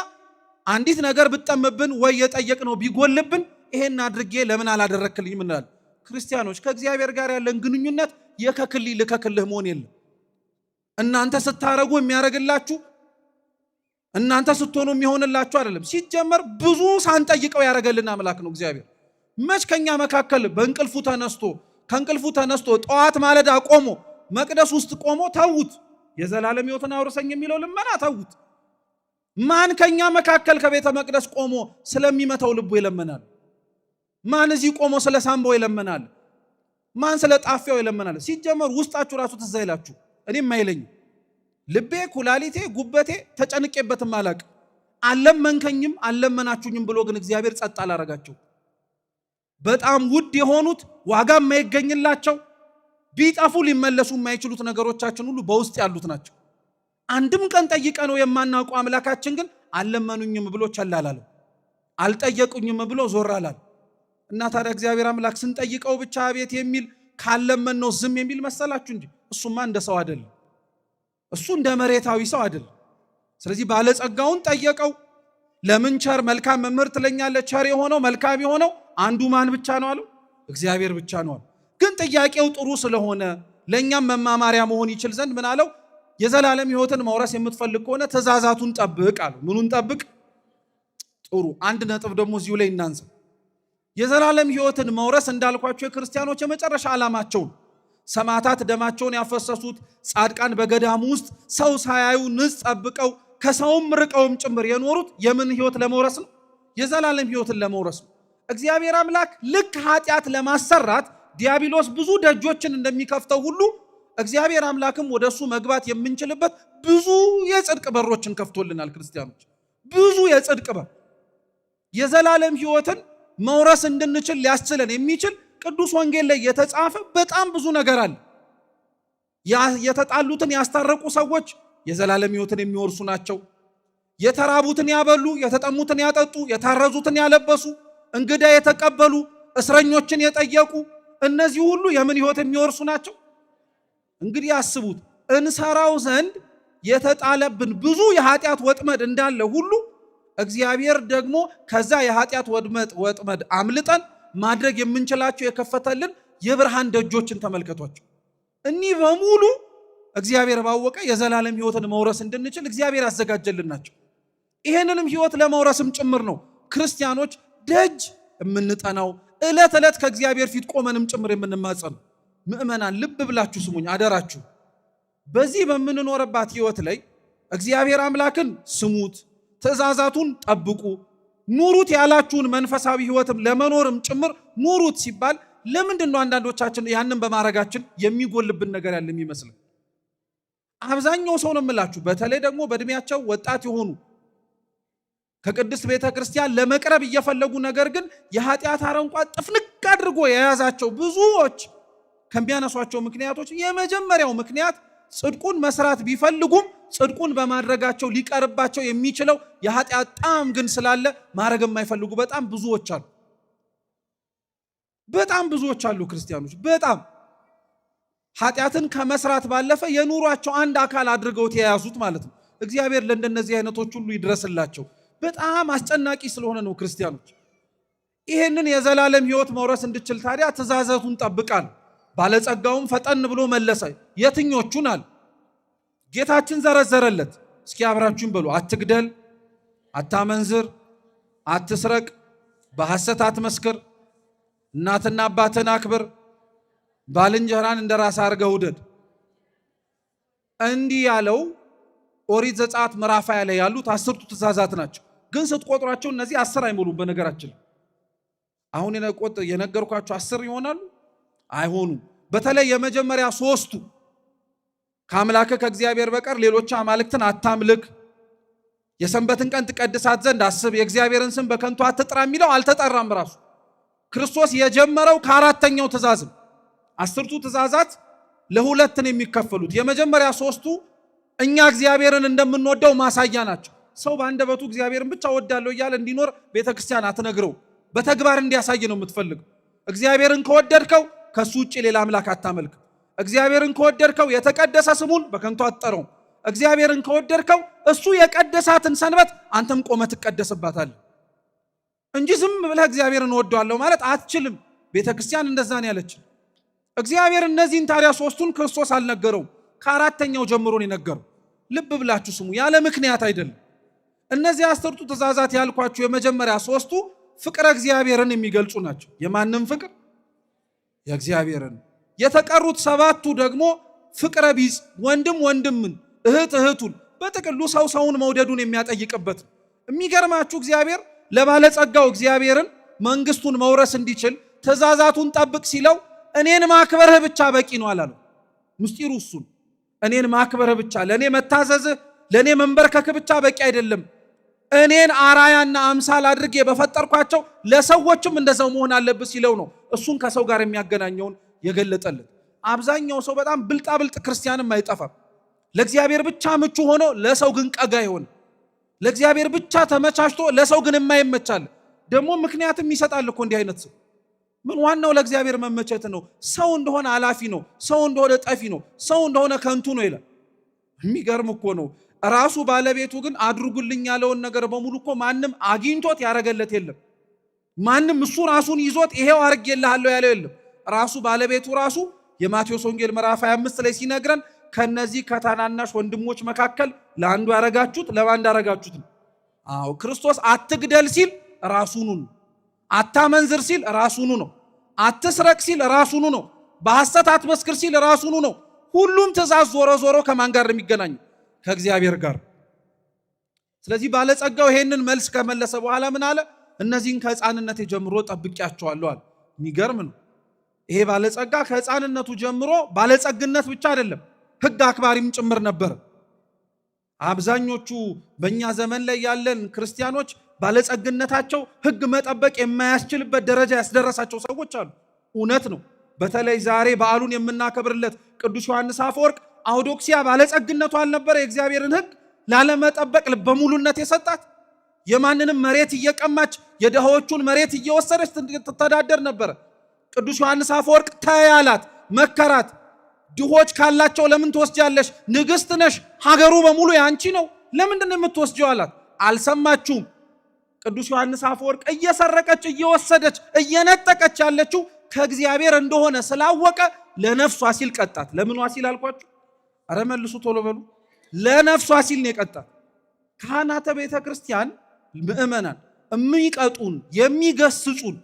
አንዲት ነገር ብጠምብን ወይ የጠየቅነው ቢጎልብን ይሄን አድርጌ ለምን አላደረክልኝም እንላለን። ክርስቲያኖች ከእግዚአብሔር ጋር ያለን ግንኙነት የከክልህ ልከክልህ መሆን የለም። እናንተ ስታረጉ የሚያረግላችሁ እናንተ ስትሆኑ የሚሆንላችሁ አይደለም። ሲጀመር ብዙ ሳንጠይቀው ያረገልን አምላክ ነው እግዚአብሔር። መች ከኛ መካከል ከእንቅልፉ ተነስቶ ጠዋት ማለዳ ቆሞ መቅደስ ውስጥ ቆሞ ተውት የዘላለም ሕይወትን አውርሰኝ የሚለው ልመና ተውት። ማን ከኛ መካከል ከቤተ መቅደስ ቆሞ ስለሚመታው ልቡ ይለመናል? ማን እዚህ ቆሞ ስለ ሳምባው ይለመናል? ማን ስለ ጣፊያው ይለመናል? ሲጀመር ውስጣችሁ ራሱ ትዝ አይላችሁ? እኔም አይለኝም። ልቤ፣ ኩላሊቴ፣ ጉበቴ ተጨንቄበትም አላቅ። አልለመንከኝም አልለመናችሁኝም ብሎ ግን እግዚአብሔር ጸጥ አላረጋቸው። በጣም ውድ የሆኑት ዋጋ የማይገኝላቸው ቢጠፉ ሊመለሱ የማይችሉት ነገሮቻችን ሁሉ በውስጥ ያሉት ናቸው። አንድም ቀን ጠይቀ ነው የማናውቀው አምላካችን ግን አልለመኑኝም ብሎ ቸል አላለም። አልጠየቁኝም ብሎ ዞር አላለም። እና ታዲያ እግዚአብሔር አምላክ ስንጠይቀው ብቻ አቤት የሚል ካለመን ነው ዝም የሚል መሰላችሁ እንጂ እሱማ እንደ ሰው አይደለም። እሱ እንደ መሬታዊ ሰው አይደለም። ስለዚህ ባለጸጋውን ጠየቀው። ለምን ቸር መልካም መምህር ትለኛለህ? ቸር የሆነው መልካም የሆነው አንዱ ማን ብቻ ነው አለው? እግዚአብሔር ብቻ ነው አለው። ግን ጥያቄው ጥሩ ስለሆነ ለኛም መማማሪያ መሆን ይችል ዘንድ ምን አለው? የዘላለም ሕይወትን መውረስ የምትፈልግ ከሆነ ትእዛዛቱን ጠብቅ አለው። ምኑን ጠብቅ? ጥሩ። አንድ ነጥብ ደግሞ እዚሁ ላይ እናንሳ። የዘላለም ሕይወትን መውረስ እንዳልኳቸው የክርስቲያኖች የመጨረሻ ዓላማቸው ሰማዕታት ደማቸውን ያፈሰሱት ጻድቃን በገዳሙ ውስጥ ሰው ሳያዩ ንጽ ጠብቀው ከሰውም ርቀውም ጭምር የኖሩት የምን ሕይወት ለመውረስ ነው? የዘላለም ሕይወትን ለመውረስ ነው። እግዚአብሔር አምላክ ልክ ኃጢአት ለማሰራት ዲያብሎስ ብዙ ደጆችን እንደሚከፍተው ሁሉ እግዚአብሔር አምላክም ወደሱ መግባት የምንችልበት ብዙ የጽድቅ በሮችን ከፍቶልናል። ክርስቲያኖች ብዙ የጽድቅ በር የዘላለም ሕይወትን መውረስ እንድንችል ሊያስችለን የሚችል ቅዱስ ወንጌል ላይ የተጻፈ በጣም ብዙ ነገር አለ። የተጣሉትን ያስታረቁ ሰዎች የዘላለም ሕይወትን የሚወርሱ ናቸው። የተራቡትን ያበሉ፣ የተጠሙትን ያጠጡ፣ የታረዙትን ያለበሱ፣ እንግዳ የተቀበሉ፣ እስረኞችን የጠየቁ፣ እነዚህ ሁሉ የምን ሕይወት የሚወርሱ ናቸው? እንግዲህ አስቡት። እንሰራው ዘንድ የተጣለብን ብዙ የኃጢአት ወጥመድ እንዳለ ሁሉ እግዚአብሔር ደግሞ ከዛ የኃጢአት ወጥመድ አምልጠን ማድረግ የምንችላቸው የከፈተልን የብርሃን ደጆችን ተመልከቷቸው። እኒህ በሙሉ እግዚአብሔር ባወቀ የዘላለም ሕይወትን መውረስ እንድንችል እግዚአብሔር ያዘጋጀልን ናቸው። ይሄንንም ሕይወት ለመውረስም ጭምር ነው ክርስቲያኖች ደጅ የምንጠናው፣ ዕለት ዕለት ከእግዚአብሔር ፊት ቆመንም ጭምር የምንማጸነው። ምእመናን ልብ ብላችሁ ስሙኝ አደራችሁ። በዚህ በምንኖርባት ሕይወት ላይ እግዚአብሔር አምላክን ስሙት፣ ትእዛዛቱን ጠብቁ፣ ኑሩት ያላችሁን መንፈሳዊ ሕይወትም ለመኖርም ጭምር ኑሩት ሲባል ለምንድን ነው አንዳንዶቻችን ያንን በማድረጋችን የሚጎልብን ነገር ያለ የሚመስል? አብዛኛው ሰው ነው የምላችሁ፣ በተለይ ደግሞ በእድሜያቸው ወጣት የሆኑ ከቅድስት ቤተ ክርስቲያን ለመቅረብ እየፈለጉ ነገር ግን የኃጢአት አረንቋ ጥፍንቅ አድርጎ የያዛቸው ብዙዎች ከሚያነሷቸው ምክንያቶች የመጀመሪያው ምክንያት ጽድቁን መስራት ቢፈልጉም ጽድቁን በማድረጋቸው ሊቀርባቸው የሚችለው የኃጢአት ጣዕም ግን ስላለ ማድረግ የማይፈልጉ በጣም ብዙዎች አሉ። በጣም ብዙዎች አሉ ክርስቲያኖች በጣም ኃጢአትን ከመስራት ባለፈ የኑሯቸው አንድ አካል አድርገው የያዙት ማለት ነው። እግዚአብሔር ለእንደነዚህ አይነቶች ሁሉ ይድረስላቸው። በጣም አስጨናቂ ስለሆነ ነው ክርስቲያኖች። ይሄንን የዘላለም ሕይወት መውረስ እንድችል ታዲያ ትእዛዛቱን ጠብቃል። ባለጸጋውም ፈጠን ብሎ መለሰ። የትኞቹን አለ? ጌታችን ዘረዘረለት። እስኪ አብራችሁን በሉ። አትግደል፣ አታመንዝር፣ አትስረቅ፣ በሐሰት አትመስክር፣ እናትና አባትን አክብር፣ ባልንጀራን እንደራስ አድርገህ ውደድ። እንዲህ ያለው ኦሪት ዘጸአት ምዕራፍ 20 ላይ ያሉት 10ቱ ትእዛዛት ናቸው። ግን ስትቆጥሯቸው እነዚህ 10 አይሞሉም። በነገራችን አሁን የነገርኳቸው 10 ይሆናሉ አይሆኑም። በተለይ የመጀመሪያ 3ቱ ከአምላክህ ከእግዚአብሔር በቀር ሌሎች አማልክትን አታምልክ፣ የሰንበትን ቀን ትቀድሳት ዘንድ አስብ፣ የእግዚአብሔርን ስም በከንቱ አትጥራ የሚለው አልተጠራም። ራሱ ክርስቶስ የጀመረው ከአራተኛው ትእዛዝ ነው። 10ቱ ትእዛዛት ለሁለት ነው የሚከፈሉት። የመጀመሪያ 3ቱ እኛ እግዚአብሔርን እንደምንወደው ማሳያ ናቸው። ሰው በአንደበቱ እግዚአብሔርን ብቻ ወዳለው እያለ እንዲኖር ቤተክርስቲያን አትነግረው፣ በተግባር እንዲያሳይ ነው የምትፈልገው። እግዚአብሔርን ከወደድከው ከሱ ውጭ ሌላ አምላክ አታመልክ። እግዚአብሔርን ከወደድከው የተቀደሰ ስሙን በከንቱ አትጠራው። እግዚአብሔርን ከወደድከው እሱ የቀደሳትን ሰንበት አንተም ቆመህ ትቀደስባታለህ እንጂ ዝም ብለህ እግዚአብሔርን እወደዋለሁ ማለት አትችልም። ቤተክርስቲያን እንደዛ ነው ያለችን። እግዚአብሔር እነዚህን ታዲያ 3ቱን ክርስቶስ አልነገረውም፣ ከአራተኛው ጀምሮ ነው የነገረው። ልብ ብላችሁ ስሙ፣ ያለ ምክንያት አይደለም። እነዚህ 10ቱ ትእዛዛት ያልኳችሁ የመጀመሪያ 3ቱ ፍቅረ እግዚአብሔርን የሚገልጹ ናቸው። የማንም ፍቅር? የእግዚአብሔርን። የተቀሩት 7ቱ ደግሞ ፍቅረ ቢጽ፣ ወንድም ወንድምን፣ እህት እህቱን፣ በጥቅሉ ሰው ሰውን መውደዱን የሚያጠይቅበት። የሚገርማችሁ እግዚአብሔር ለባለጸጋው እግዚአብሔርን መንግስቱን መውረስ እንዲችል ትእዛዛቱን ጠብቅ ሲለው እኔን ማክበርህ ብቻ በቂ ነው አላለው። ምስጢሩ እሱን እኔን ማክበርህ ብቻ፣ ለእኔ መታዘዝህ፣ ለእኔ መንበርከክ ብቻ በቂ አይደለም። እኔን አራያና አምሳል አድርጌ በፈጠርኳቸው ለሰዎችም እንደዛው መሆን አለብህ ሲለው ነው እሱን ከሰው ጋር የሚያገናኘውን የገለጠልን። አብዛኛው ሰው በጣም ብልጣብልጥ ክርስቲያንም አይጠፋም። ለእግዚአብሔር ብቻ ምቹ ሆኖ ለሰው ግን ቀጋ ይሆን፣ ለእግዚአብሔር ብቻ ተመቻችቶ ለሰው ግን የማይመቻል። ደግሞ ምክንያትም ይሰጣል እኮ እንዲህ አይነት ሰው። ምን ዋናው ለእግዚአብሔር መመቸት ነው። ሰው እንደሆነ አላፊ ነው፣ ሰው እንደሆነ ጠፊ ነው፣ ሰው እንደሆነ ከንቱ ነው ይላል። የሚገርም እኮ ነው። ራሱ ባለቤቱ ግን አድርጉልኝ ያለውን ነገር በሙሉ እኮ ማንም አግኝቶት ያረገለት የለም። ማንም እሱ ራሱን ይዞት ይሄው አርጌልሃለሁ ያለው የለም። ራሱ ባለቤቱ ራሱ የማቴዎስ ወንጌል ምዕራፍ 25 ላይ ሲነግረን ከነዚህ ከታናናሽ ወንድሞች መካከል ለአንዱ ያረጋችሁት ለማን እንዳረጋችሁት ነው። አዎ ክርስቶስ አትግደል ሲል ራሱኑ ነው። አታመንዝር ሲል ራሱኑ ነው። አትስረቅ ሲል ራሱኑ ነው። በሐሰት አትመስክር ሲል ራሱኑ ነው። ሁሉም ትእዛዝ ዞሮ ዞሮ ከማን ጋር የሚገናኙ? ከእግዚአብሔር ጋር። ስለዚህ ባለጸጋው ይሄንን መልስ ከመለሰ በኋላ ምን አለ? እነዚህን ከሕፃንነቴ ጀምሮ ጠብቄያቸዋለሁ አለ። የሚገርም ነው። ይሄ ባለጸጋ ከሕፃንነቱ ጀምሮ ባለጸግነት ብቻ አይደለም ሕግ አክባሪም ጭምር ነበር። አብዛኞቹ በእኛ ዘመን ላይ ያለን ክርስቲያኖች ባለጸግነታቸው ሕግ መጠበቅ የማያስችልበት ደረጃ ያስደረሳቸው ሰዎች አሉ። እውነት ነው። በተለይ ዛሬ በዓሉን የምናከብርለት ቅዱስ ዮሐንስ አፈወርቅ አውዶክሲያ ባለጸግነቱ አልነበረ የእግዚአብሔርን ሕግ ላለመጠበቅ ልበ ሙሉነት የሰጣት? የማንንም መሬት እየቀማች የድሆቹን መሬት እየወሰደች ትተዳደር ነበር። ቅዱስ ዮሐንስ አፈወርቅ ተያላት፣ መከራት። ድሆች ካላቸው ለምን ትወስጃለሽ? ንግሥት ነሽ፣ ሀገሩ በሙሉ ያንቺ ነው፣ ለምንድን ነው የምትወስጂው አላት። አልሰማችሁም። ቅዱስ ዮሐንስ አፈወርቅ እየሰረቀች እየወሰደች እየነጠቀች ያለችው ከእግዚአብሔር እንደሆነ ስላወቀ ለነፍሷ ሲል ቀጣት። ለምኗ ሲል አልኳችሁ? አረ መልሱ ቶሎ በሉ። ለነፍሷ ሲል ነው የቀጣት። ካህናተ ቤተ ክርስቲያን ምእመናን የሚቀጡን የሚገስጹን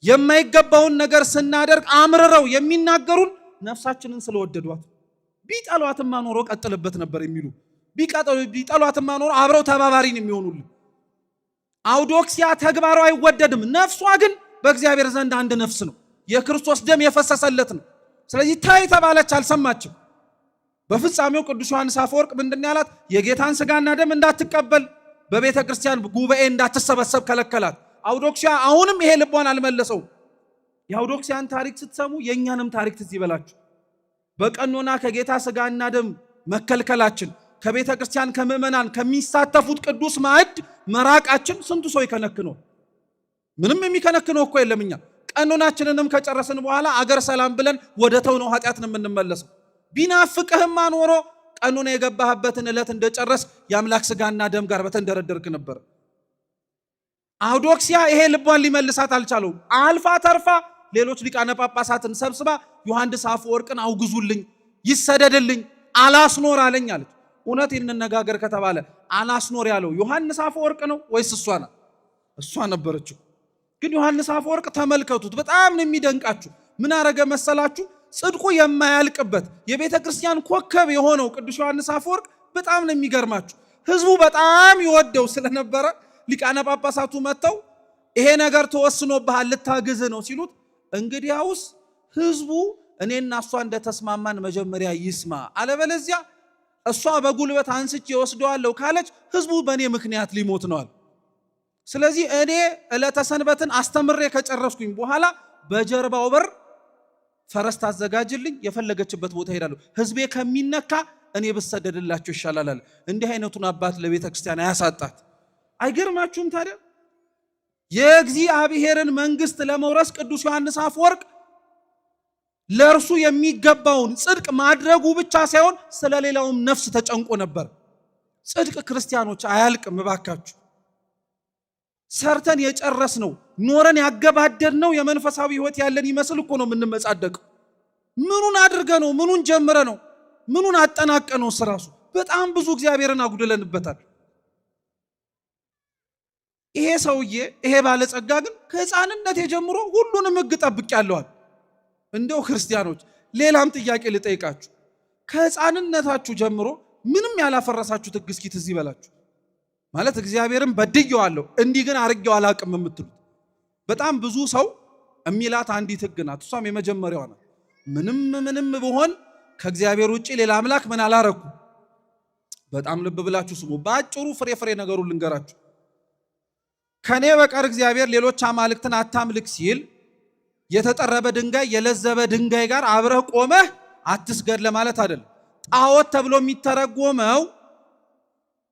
የማይገባውን ነገር ስናደርግ አምርረው የሚናገሩን ነፍሳችንን ስለወደዷት፣ ቢጠሏትማ ኖሮ ቀጥልበት ነበር የሚሉ፣ ቢጠሏትማ ኖሮ አብረው ተባባሪን የሚሆኑልን። አውዶክሲያ ተግባሯ አይወደድም፣ ነፍሷ ግን በእግዚአብሔር ዘንድ አንድ ነፍስ ነው፣ የክርስቶስ ደም የፈሰሰለት ነው። ስለዚህ ታይ ተባለች፣ አልሰማችም። በፍጻሜው ቅዱስ ዮሐንስ አፈወርቅ ምንድን ያላት? የጌታን ስጋና ደም እንዳትቀበል በቤተ ክርስቲያን ጉባኤ እንዳትሰበሰብ ከለከላት። አውዶክሲያ አሁንም ይሄ ልቧን አልመለሰው። የአውዶክሲያን ታሪክ ስትሰሙ የእኛንም ታሪክ ትዝ ይበላችሁ። በቀኖና ከጌታ ስጋና ደም መከልከላችን፣ ከቤተ ክርስቲያን ከምእመናን ከሚሳተፉት ቅዱስ ማዕድ መራቃችን ስንቱ ሰው ይከነክነው? ምንም የሚከነክነው እኮ የለም። እኛ ቀኖናችንንም ከጨረስን በኋላ አገር ሰላም ብለን ወደ ተውነው ኃጢአት ነው የምንመለሰው። ቢናፍቅህማ ኖሮ ቀኖና የገባህበትን ዕለት እንደጨረስ የአምላክ ስጋና ደም ጋር በተንደረደርክ ነበር። አውዶክሲያ ይሄ ልቧን ሊመልሳት አልቻለውም። አልፋ ተርፋ ሌሎች ሊቃነ ጳጳሳትን ሰብስባ ዮሐንስ አፈወርቅን አውግዙልኝ፣ ይሰደድልኝ፣ አላስኖር አለኝ አለች። እውነት እንነጋገር ከተባለ አላስኖር ያለው ዮሐንስ አፈወርቅ ነው ወይስ እሷ ናት? እሷ ነበረችው። ግን ዮሐንስ አፈወርቅ ተመልከቱት፣ በጣም ነው የሚደንቃችሁ። ምን አረገ መሰላችሁ? ጽድቁ የማያልቅበት የቤተ ክርስቲያን ኮከብ የሆነው ቅዱስ ዮሐንስ አፈወርቅ በጣም ነው የሚገርማችሁ። ህዝቡ በጣም ይወደው ስለነበረ ሊቃነ ጳጳሳቱ መጥተው ይሄ ነገር ተወስኖብሃል ልታግዝ ነው ሲሉት፣ እንግዲያውስ ህዝቡ እኔና እሷ እንደተስማማን መጀመሪያ ይስማ፣ አለበለዚያ እሷ በጉልበት አንስቼ ወስደዋለሁ ካለች ህዝቡ በእኔ ምክንያት ሊሞት ነዋል። ስለዚህ እኔ ዕለተ ሰንበትን አስተምሬ ከጨረስኩኝ በኋላ በጀርባው በር ፈረስ ታዘጋጅልኝ፣ የፈለገችበት ቦታ ሄዳለሁ፣ ህዝቤ ከሚነካ እኔ ብሰደድላቸው ይሻላል። እንዲህ አይነቱን አባት ለቤተ ክርስቲያን አያሳጣት። አይገርማችሁም ታዲያ? የእግዚአብሔርን መንግስት ለመውረስ ቅዱስ ዮሐንስ አፈወርቅ ለእርሱ የሚገባውን ጽድቅ ማድረጉ ብቻ ሳይሆን ስለሌላውም ነፍስ ተጨንቆ ነበር። ጽድቅ ክርስቲያኖች አያልቅም እባካችሁ። ሰርተን የጨረስነው ኖረን ያገባደድነው የመንፈሳዊ ህይወት ያለን ይመስል እኮ ነው የምንመጻደቀው። ምኑን አድርገ ነው? ምኑን ጀምረ ነው? ምኑን አጠናቀ ነው? ስራሱ በጣም ብዙ እግዚአብሔርን አጉድለንበታል። ይሄ ሰውዬ ይሄ ባለጸጋ ግን ከህፃንነት ጀምሮ ሁሉንም ህግ ጠብቄያለዋል። እንደው ክርስቲያኖች ሌላም ጥያቄ ልጠይቃችሁ። ከህፃንነታችሁ ጀምሮ ምንም ያላፈረሳችሁት ህግ እስኪ ትዝ ይበላችሁ። ማለት እግዚአብሔርን በድየዋለሁ እንዲህ ግን አርጌው አላቅም የምትሉት በጣም ብዙ ሰው የሚላት አንዲት ህግ ናት። እሷም የመጀመሪያዋ ናት። ምንም ብሆን ከእግዚአብሔር ውጪ ሌላ አምላክ ምን አላረኩ። በጣም ልብ ብላችሁ ስሙ። በአጭሩ ፍሬ ነገሩን ልንገራችሁ። ከኔ በቀር እግዚአብሔር ሌሎች አማልክትን አታምልክ ሲል የተጠረበ ድንጋይ የለዘበ ድንጋይ ጋር አብረህ ቆመህ አትስገድ ለማለት አይደለም። ጣዖት ተብሎ የሚተረጎመው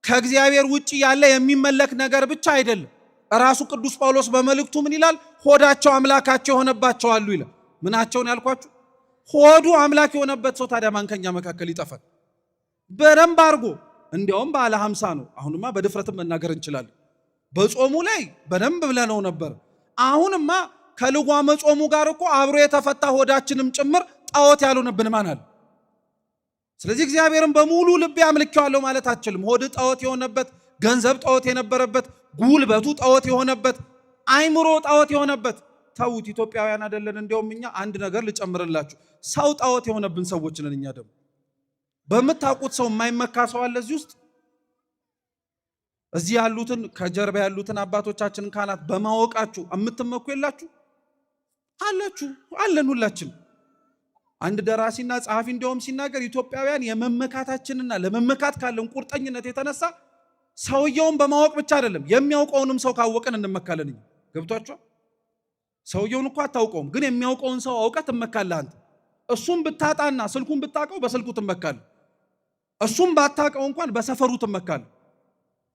ከእግዚአብሔር ውጪ ያለ የሚመለክ ነገር ብቻ አይደለም። ራሱ ቅዱስ ጳውሎስ በመልእክቱ ምን ይላል? ሆዳቸው አምላካቸው የሆነባቸው አሉ ይላል። ምናቸውን ያልኳችሁ? ሆዱ አምላክ የሆነበት ሰው ታዲያ ማንከኛ መካከል ይጠፋል? በደንብ አድርጎ እንዲያውም ባለ 50 ነው። አሁንማ በድፍረትም መናገር እንችላለን። በጾሙ ላይ በደንብ ብለነው ነበር። አሁንማ ከልጓመ ጾሙ ጋር እኮ አብሮ የተፈታ ሆዳችንም ጭምር ጣዖት ያልሆነብን ማን አለ? ስለዚህ እግዚአብሔርን በሙሉ ልቤ አምልኬዋለሁ ማለት አትችልም። ሆድ ጣዖት የሆነበት፣ ገንዘብ ጣዖት የነበረበት፣ ጉልበቱ ጣዖት የሆነበት፣ አይምሮ ጣዖት የሆነበት። ተውት፣ ኢትዮጵያውያን አይደለን? እንዲያውም እኛ አንድ ነገር ልጨምርላችሁ፣ ሰው ጣዖት የሆነብን ሰዎች ነን። እኛ ደግሞ በምታውቁት ሰው የማይመካ ሰው አለ እዚህ ውስጥ? እዚህ ያሉትን ከጀርባ ያሉትን አባቶቻችንን ካህናት በማወቃችሁ የምትመኩ የላችሁ? አላችሁ፣ አለን ሁላችን። አንድ ደራሲና ጸሐፊ እንደውም ሲናገር ኢትዮጵያውያን የመመካታችንና ለመመካት ካለን ቁርጠኝነት የተነሳ ሰውየውን በማወቅ ብቻ አይደለም የሚያውቀውንም ሰው ካወቀን እንመካለን። ገብቷችሁ? ሰውየውን እኮ አታውቀውም፣ ግን የሚያውቀውን ሰው አውቀህ ትመካለህ አንተ። እሱም ብታጣና ስልኩን ብታውቀው በስልኩ ትመካለህ። እሱም ባታውቀው እንኳን በሰፈሩ ትመካለህ።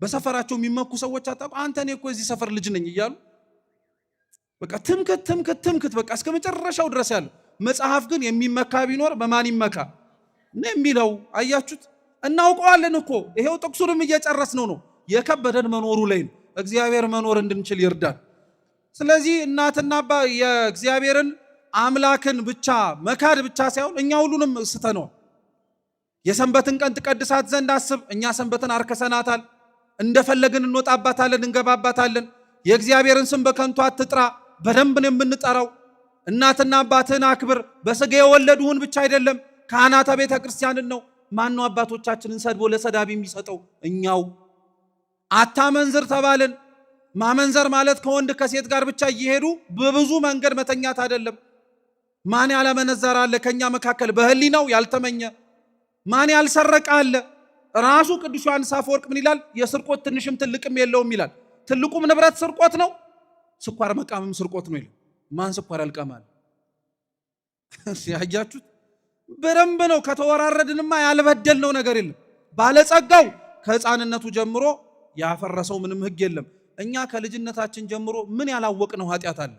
በሰፈራቸው የሚመኩ ሰዎች አጣጣ አንተ እኔ እኮ እዚህ ሰፈር ልጅ ነኝ እያሉ በቃ ትምክት በቃ እስከ መጨረሻው ድረስ ያለው። መጽሐፍ ግን የሚመካ ቢኖር በማን ይመካ ነው የሚለው። አያችሁት? እናውቀዋለን እኮ ይሄው ጥቅሱንም እየጨረስነው ነው። የከበደን መኖሩ ላይ ነው። እግዚአብሔር መኖር እንድንችል ይርዳል። ስለዚህ እናትና አባ የእግዚአብሔርን አምላክን ብቻ መካድ ብቻ ሳይሆን እኛ ሁሉንም ስተነዋል። የሰንበትን ቀን ትቀድሳት ዘንድ አስብ። እኛ ሰንበትን አርከሰናታል። እንደፈለግን እንወጣባታለን፣ እንገባባታለን። የእግዚአብሔርን ስም በከንቱ አትጥራ። በደንብ ነው የምንጠራው። እናትና አባትህን አክብር። በስጋ የወለዱህን ብቻ አይደለም፣ ካህናተ ቤተ ክርስቲያንን ነው። ማነው አባቶቻችንን ሰድቦ ለሰዳቢ የሚሰጠው? እኛው። አታመንዝር ተባልን። ማመንዘር ማለት ከወንድ ከሴት ጋር ብቻ እየሄዱ በብዙ መንገድ መተኛት አይደለም። ማን ያለመነዘር አለ ከኛ መካከል በህሊናው ያልተመኘ? ማን ያልሰረቀ አለ? ራሱ ቅዱስ ዮሐንስ አፈወርቅ ምን ይላል? የስርቆት ትንሽም ትልቅም የለውም ይላል። ትልቁም ንብረት ስርቆት ነው፣ ስኳር መቃምም ስርቆት ነው ይላል። ማን ስኳር ያልቀማል? ያያችሁት? በደንብ ነው። ከተወራረድንማ ያልበደልነው ነገር የለም። ባለጸጋው ከህፃንነቱ ጀምሮ ያፈረሰው ምንም ህግ የለም። እኛ ከልጅነታችን ጀምሮ ምን ያላወቅነው ኃጢአት አለ?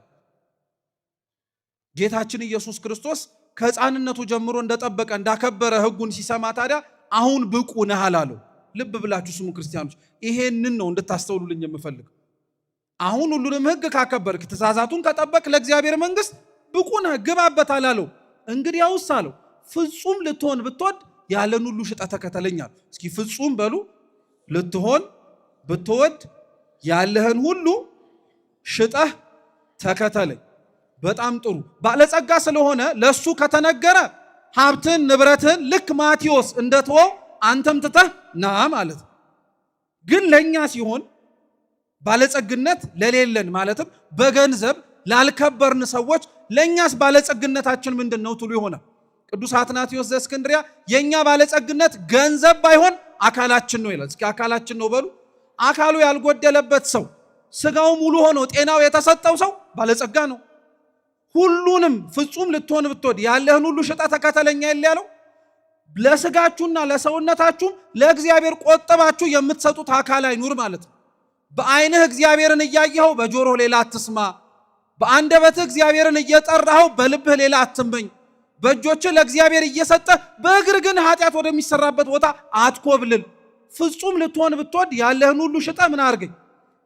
ጌታችን ኢየሱስ ክርስቶስ ከህፃንነቱ ጀምሮ እንደጠበቀ እንዳከበረ ህጉን ሲሰማ ታዲያ አሁን ብቁ ነህ አላለው። ልብ ብላችሁ ስሙ ክርስቲያኖች፣ ይሄንን ነው እንድታስተውሉልኝ የምፈልግ። አሁን ሁሉንም ህግ ካከበርክ ትእዛዛቱን ከጠበቅ ለእግዚአብሔር መንግስት ብቁ ነህ፣ ግባበት አላለው። እንግዲያውስ አለው ፍጹም ልትሆን ብትወድ ያለን ሁሉ ሽጠህ ተከተለኝ። እስኪ ፍጹም በሉ። ልትሆን ብትወድ ያለህን ሁሉ ሽጠህ ተከተለኝ። በጣም ጥሩ። ባለጸጋ ስለሆነ ለሱ ከተነገረ ሀብትን ንብረትን ልክ ማቴዎስ እንደተወው አንተም ትተህ ና ማለት። ግን ለኛ ሲሆን ባለጸግነት ለሌለን ማለትም በገንዘብ ላልከበርን ሰዎች ለኛስ ባለጸግነታችን ምንድነው ትሉ ይሆናል። ቅዱስ አትናቴዎስ ዘእስክንድርያ የኛ ባለጸግነት ገንዘብ ባይሆን አካላችን ነው ይላል። እስኪ አካላችን ነው በሉ። አካሉ ያልጎደለበት ሰው ስጋው ሙሉ ሆኖ ጤናው የተሰጠው ሰው ባለጸጋ ነው። ሁሉንም ፍጹም ልትሆን ብትወድ ያለህን ሁሉ ሽጠህ ተከተለኝ ያለው ለስጋችሁና ለሰውነታችሁ ለእግዚአብሔር ቆጥባችሁ የምትሰጡት አካል አይኑር ማለት ነው። በአይንህ እግዚአብሔርን እያየኸው በጆሮህ ሌላ አትስማ። በአንደበትህ እግዚአብሔርን እየጠራኸው በልብህ ሌላ አትመኝ። በእጆችህ ለእግዚአብሔር እየሰጠህ በእግር ግን ኃጢአት ወደሚሰራበት ቦታ አትኮብልል። ፍጹም ልትሆን ብትወድ ያለህን ሁሉ ሽጠህ ምን አድርገኝ?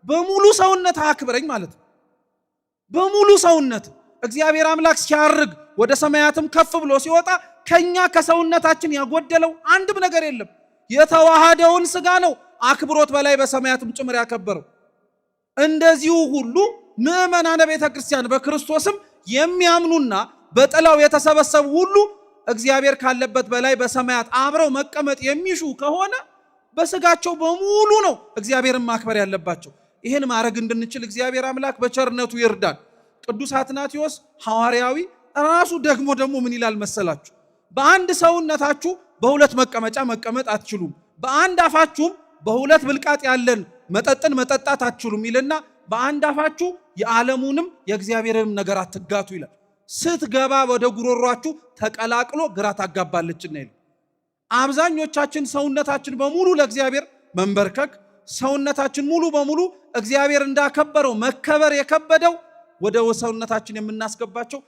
በሙሉ ሰውነት አክብረኝ ማለት ነው። በሙሉ ሰውነት እግዚአብሔር አምላክ ሲያርግ ወደ ሰማያትም ከፍ ብሎ ሲወጣ ከኛ ከሰውነታችን ያጎደለው አንድም ነገር የለም። የተዋሃደውን ስጋ ነው አክብሮት በላይ በሰማያትም ጭምር ያከበረው። እንደዚሁ ሁሉ ምዕመናነ ቤተ ክርስቲያን በክርስቶስም የሚያምኑና በጥላው የተሰበሰቡ ሁሉ እግዚአብሔር ካለበት በላይ በሰማያት አብረው መቀመጥ የሚሹ ከሆነ በስጋቸው በሙሉ ነው እግዚአብሔርን ማክበር ያለባቸው። ይህን ማድረግ እንድንችል እግዚአብሔር አምላክ በቸርነቱ ይርዳል። ቅዱስ አትናቴዎስ ሐዋርያዊ ራሱ ደግሞ ምን ይላል መሰላችሁ? በአንድ ሰውነታችሁ በሁለት መቀመጫ መቀመጥ አትችሉም፣ በአንድ አፋችሁም በሁለት ብልቃጥ ያለን መጠጥን መጠጣት አትችሉም ይልና በአንድ አፋችሁ የዓለሙንም የእግዚአብሔርንም ነገር አትጋቱ ይላል። ስትገባ ወደ ጉሮሯችሁ ተቀላቅሎ ግራ ታጋባለችና ይላል። አብዛኞቻችን ሰውነታችን በሙሉ ለእግዚአብሔር መንበርከክ፣ ሰውነታችን ሙሉ በሙሉ እግዚአብሔር እንዳከበረው መከበር የከበደው ወደ ሰውነታችን የምናስገባቸው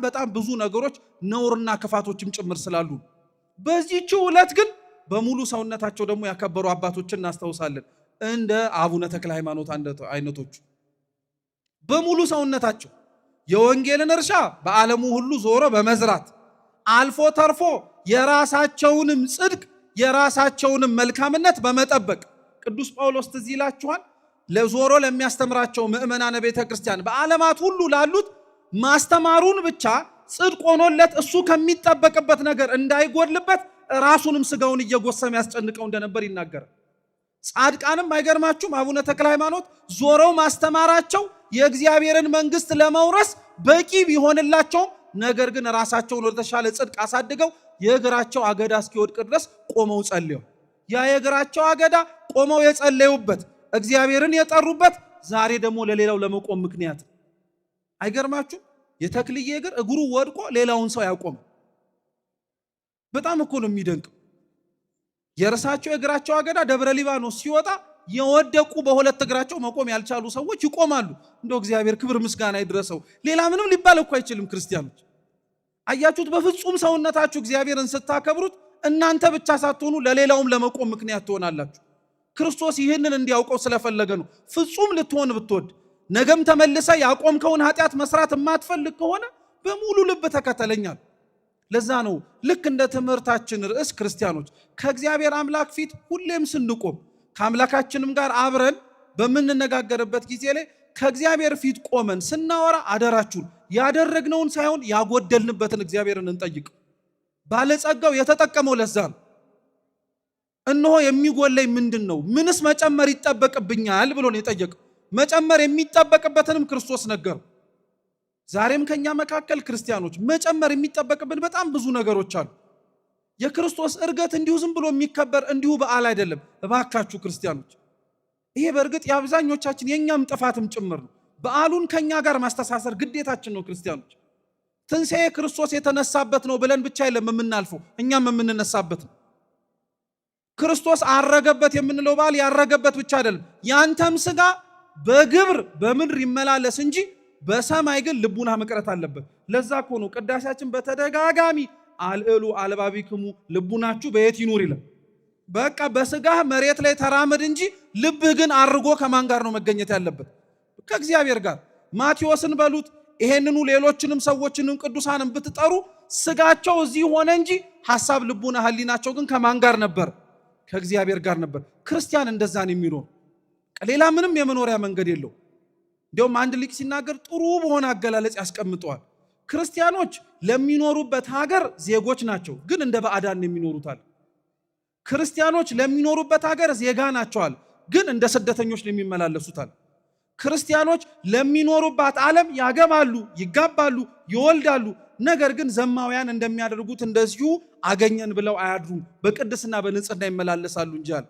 በጣም ብዙ ነገሮች ነውርና ክፋቶችም ጭምር ስላሉ በዚህች ዕለት ግን በሙሉ ሰውነታቸው ደግሞ ያከበሩ አባቶችን እናስታውሳለን። እንደ አቡነ ተክለ ሃይማኖት አይነቶቹ በሙሉ ሰውነታቸው የወንጌልን እርሻ በዓለሙ ሁሉ ዞሮ በመዝራት አልፎ ተርፎ የራሳቸውንም ጽድቅ የራሳቸውንም መልካምነት በመጠበቅ ቅዱስ ጳውሎስ ትዝ ይላችኋል ለዞሮ ለሚያስተምራቸው ምዕመናነ ቤተ ክርስቲያን በዓለማት ሁሉ ላሉት ማስተማሩን ብቻ ጽድቅ ሆኖለት እሱ ከሚጠበቅበት ነገር እንዳይጎድልበት ራሱንም ስጋውን እየጎሰመ ያስጨንቀው እንደነበር ይናገራል። ጻድቃንም አይገርማችሁም? አቡነ ተክለ ሃይማኖት ዞረው ማስተማራቸው የእግዚአብሔርን መንግስት ለመውረስ በቂ ቢሆንላቸውም ነገር ግን ራሳቸውን ወደ ተሻለ ጽድቅ አሳድገው የእግራቸው አገዳ እስኪወድቅ ድረስ ቆመው ጸልየው ያ የእግራቸው አገዳ ቆመው የጸለዩበት እግዚአብሔርን የጠሩበት ዛሬ ደግሞ ለሌላው ለመቆም ምክንያት አይገርማችሁ? የተክልዬ እግሩ ወድቆ ሌላውን ሰው ያቆም። በጣም እኮ ነው የሚደንቅ። የእርሳቸው የእግራቸው አገዳ ደብረ ሊባኖስ ሲወጣ የወደቁ በሁለት እግራቸው መቆም ያልቻሉ ሰዎች ይቆማሉ። እንደው እግዚአብሔር ክብር ምስጋና ይድረሰው። ሌላ ምንም ሊባል እኮ አይችልም። ክርስቲያኖች አያችሁት? በፍጹም ሰውነታችሁ እግዚአብሔርን ስታከብሩት እናንተ ብቻ ሳትሆኑ ለሌላውም ለመቆም ምክንያት ትሆናላችሁ። ክርስቶስ ይህንን እንዲያውቀው ስለፈለገ ነው። ፍጹም ልትሆን ብትወድ ነገም ተመልሰ ያቆምከውን ኃጢአት መስራት የማትፈልግ ከሆነ በሙሉ ልብ ተከተለኛል። ለዛ ነው ልክ እንደ ትምህርታችን ርዕስ ክርስቲያኖች ከእግዚአብሔር አምላክ ፊት ሁሌም ስንቆም ከአምላካችንም ጋር አብረን በምንነጋገርበት ጊዜ ላይ ከእግዚአብሔር ፊት ቆመን ስናወራ አደራችሁን ያደረግነውን ሳይሆን ያጎደልንበትን እግዚአብሔርን እንጠይቅ። ባለጸጋው የተጠቀመው ለዛ ነው። እነሆ የሚጎለኝ ምንድን ነው? ምንስ መጨመር ይጠበቅብኛል ብሎ ነው የጠየቀው። መጨመር የሚጠበቅበትንም ክርስቶስ ነገረው። ዛሬም ከኛ መካከል ክርስቲያኖች መጨመር የሚጠበቅብን በጣም ብዙ ነገሮች አሉ። የክርስቶስ እርገት እንዲሁ ዝም ብሎ የሚከበር እንዲሁ በዓል አይደለም። እባካችሁ ክርስቲያኖች፣ ይሄ በእርግጥ የአብዛኞቻችን የኛም ጥፋትም ጭምር ነው። በዓሉን ከኛ ጋር ማስተሳሰር ግዴታችን ነው። ክርስቲያኖች ትንሣኤ ክርስቶስ የተነሳበት ነው ብለን ብቻ አይደለም የምናልፈው፣ እኛም የምንነሳበት ነው። ክርስቶስ አረገበት የምንለው በዓል ያረገበት ብቻ አይደለም። ያንተም ስጋ በግብር በምድር ይመላለስ እንጂ በሰማይ ግን ልቡና መቅረት አለበት። ለዛ እኮ ነው ቅዳሴያችን በተደጋጋሚ አልዕሉ አልባቢክሙ ልቡናችሁ በየት ይኑር ይላል። በቃ በስጋህ መሬት ላይ ተራመድ እንጂ ልብህ ግን አርጎ ከማን ጋር ነው መገኘት ያለበት? ከእግዚአብሔር ጋር። ማቴዎስን በሉት ይሄንኑ ሌሎችንም ሰዎችንም ቅዱሳንን ብትጠሩ ስጋቸው እዚህ ሆነ እንጂ ሐሳብ ልቡና ህሊናቸው ግን ከማን ጋር ነበር? ከእግዚአብሔር ጋር ነበር። ክርስቲያን እንደዛ ነው የሚኖር። ሌላ ምንም የመኖሪያ መንገድ የለው። እንዲያውም አንድ ሊቅ ሲናገር ጥሩ በሆነ አገላለጽ ያስቀምጠዋል። ክርስቲያኖች ለሚኖሩበት ሀገር ዜጎች ናቸው፣ ግን እንደ ባዕዳን የሚኖሩታል። ክርስቲያኖች ለሚኖሩበት ሀገር ዜጋ ናቸዋል፣ ግን እንደ ስደተኞች ነው የሚመላለሱታል። ክርስቲያኖች ለሚኖሩባት ዓለም ያገባሉ፣ ይጋባሉ፣ ይወልዳሉ። ነገር ግን ዘማውያን እንደሚያደርጉት እንደዚሁ አገኘን ብለው አያድሩም፣ በቅድስና በንጽህና ይመላለሳሉ እንጂ አለ።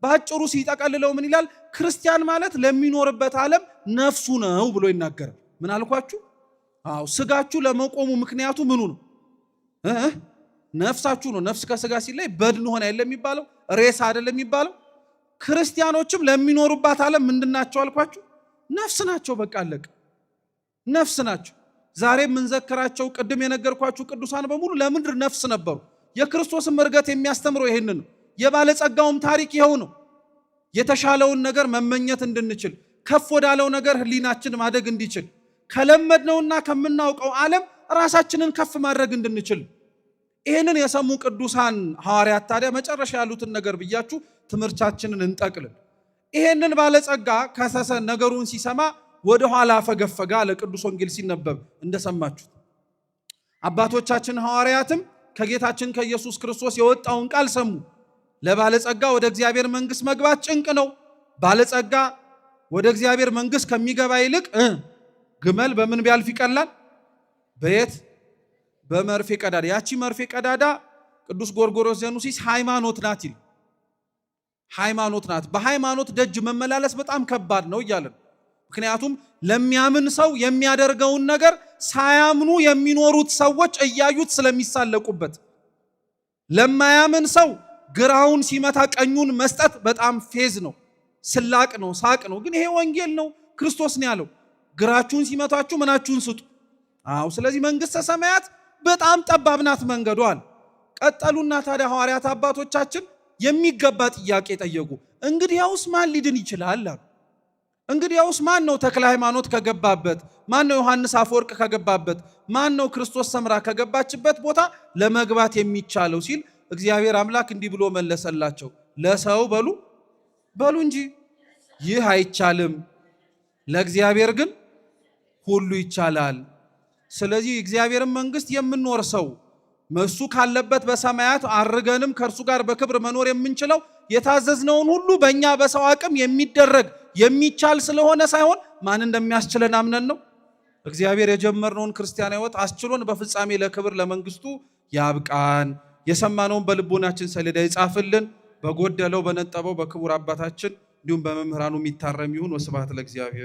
በአጭሩ ሲጠቀልለው ምን ይላል? ክርስቲያን ማለት ለሚኖርበት ዓለም ነፍሱ ነው ብሎ ይናገራል። ምን አልኳችሁ? አዎ ስጋችሁ ለመቆሙ ምክንያቱ ምኑ ነው? ነፍሳችሁ ነው። ነፍስ ከስጋ ሲለይ በድን ሆነ አይደለም የሚባለው? ሬሳ አይደለም የሚባለው? ክርስቲያኖችም ለሚኖሩባት ዓለም ምንድናቸው አልኳችሁ? ነፍስ ናቸው። በቃ አለቀ። ነፍስ ናቸው። ዛሬ የምንዘክራቸው ቅድም የነገርኳችሁ ቅዱሳን በሙሉ ለምድር ነፍስ ነበሩ። የክርስቶስን እርገት የሚያስተምረው ይሄንን ነው። የባለጸጋውም ታሪክ ይኸው ነው። የተሻለውን ነገር መመኘት እንድንችል፣ ከፍ ወዳለው ነገር ህሊናችን ማደግ እንዲችል፣ ከለመድነውና ከምናውቀው ዓለም ራሳችንን ከፍ ማድረግ እንድንችል ይህንን የሰሙ ቅዱሳን ሐዋርያት ታዲያ መጨረሻ ያሉትን ነገር ብያችሁ ትምህርታችንን እንጠቅልል። ይህንን ባለጸጋ ከሰሰ ነገሩን ሲሰማ ወደ ኋላ ፈገፈጋ። ለቅዱስ ወንጌል ሲነበብ እንደሰማችሁት አባቶቻችን ሐዋርያትም ከጌታችን ከኢየሱስ ክርስቶስ የወጣውን ቃል ሰሙ። ለባለጸጋ ወደ እግዚአብሔር መንግሥት መግባት ጭንቅ ነው። ባለጸጋ ወደ እግዚአብሔር መንግሥት ከሚገባ ይልቅ ግመል በምን ቢያልፍ ይቀላል? በየት? በመርፌ ቀዳዳ። ያቺ መርፌ ቀዳዳ ቅዱስ ጎርጎርዮስ ዘኑሲስ ሃይማኖት ናት ይል። ሃይማኖት ናት። በሃይማኖት ደጅ መመላለስ በጣም ከባድ ነው እያለን። ምክንያቱም ለሚያምን ሰው የሚያደርገውን ነገር ሳያምኑ የሚኖሩት ሰዎች እያዩት ስለሚሳለቁበት፣ ለማያምን ሰው ግራውን ሲመታ ቀኙን መስጠት በጣም ፌዝ ነው፣ ስላቅ ነው፣ ሳቅ ነው። ግን ይሄ ወንጌል ነው። ክርስቶስ ነው ያለው ግራችሁን ሲመታችሁ ምናችሁን ስጡ። አዎ ስለዚህ መንግሥተ ሰማያት በጣም ጠባብ ናት መንገዷል። ቀጠሉና ታዲያ ሐዋርያት አባቶቻችን የሚገባ ጥያቄ ጠየቁ። እንግዲያውስ ማን ሊድን ይችላል አሉ። እንግዲያውስ ማን ነው ተክለ ሃይማኖት ከገባበት፣ ማን ነው ዮሐንስ አፈወርቅ ከገባበት፣ ማን ነው ክርስቶስ ሰምራ ከገባችበት ቦታ ለመግባት የሚቻለው ሲል እግዚአብሔር አምላክ እንዲህ ብሎ መለሰላቸው። ለሰው በሉ እንጂ ይህ አይቻልም፣ ለእግዚአብሔር ግን ሁሉ ይቻላል። ስለዚህ እግዚአብሔርን መንግሥት የምንወርሰው መሱ ካለበት በሰማያት አርገንም ከእርሱ ጋር በክብር መኖር የምንችለው የታዘዝነውን ሁሉ በእኛ በሰው አቅም የሚደረግ የሚቻል ስለሆነ ሳይሆን ማን እንደሚያስችለን አምነን ነው። እግዚአብሔር የጀመርነውን ክርስቲያናዊ ሕይወት አስችሎን በፍጻሜ ለክብር ለመንግስቱ ያብቃን። የሰማነውን በልቦናችን ሰሌዳ ይጻፍልን። በጎደለው በነጠበው በክቡር አባታችን እንዲሁም በመምህራኑ የሚታረም ይሁን። ወስብሐት ለእግዚአብሔር።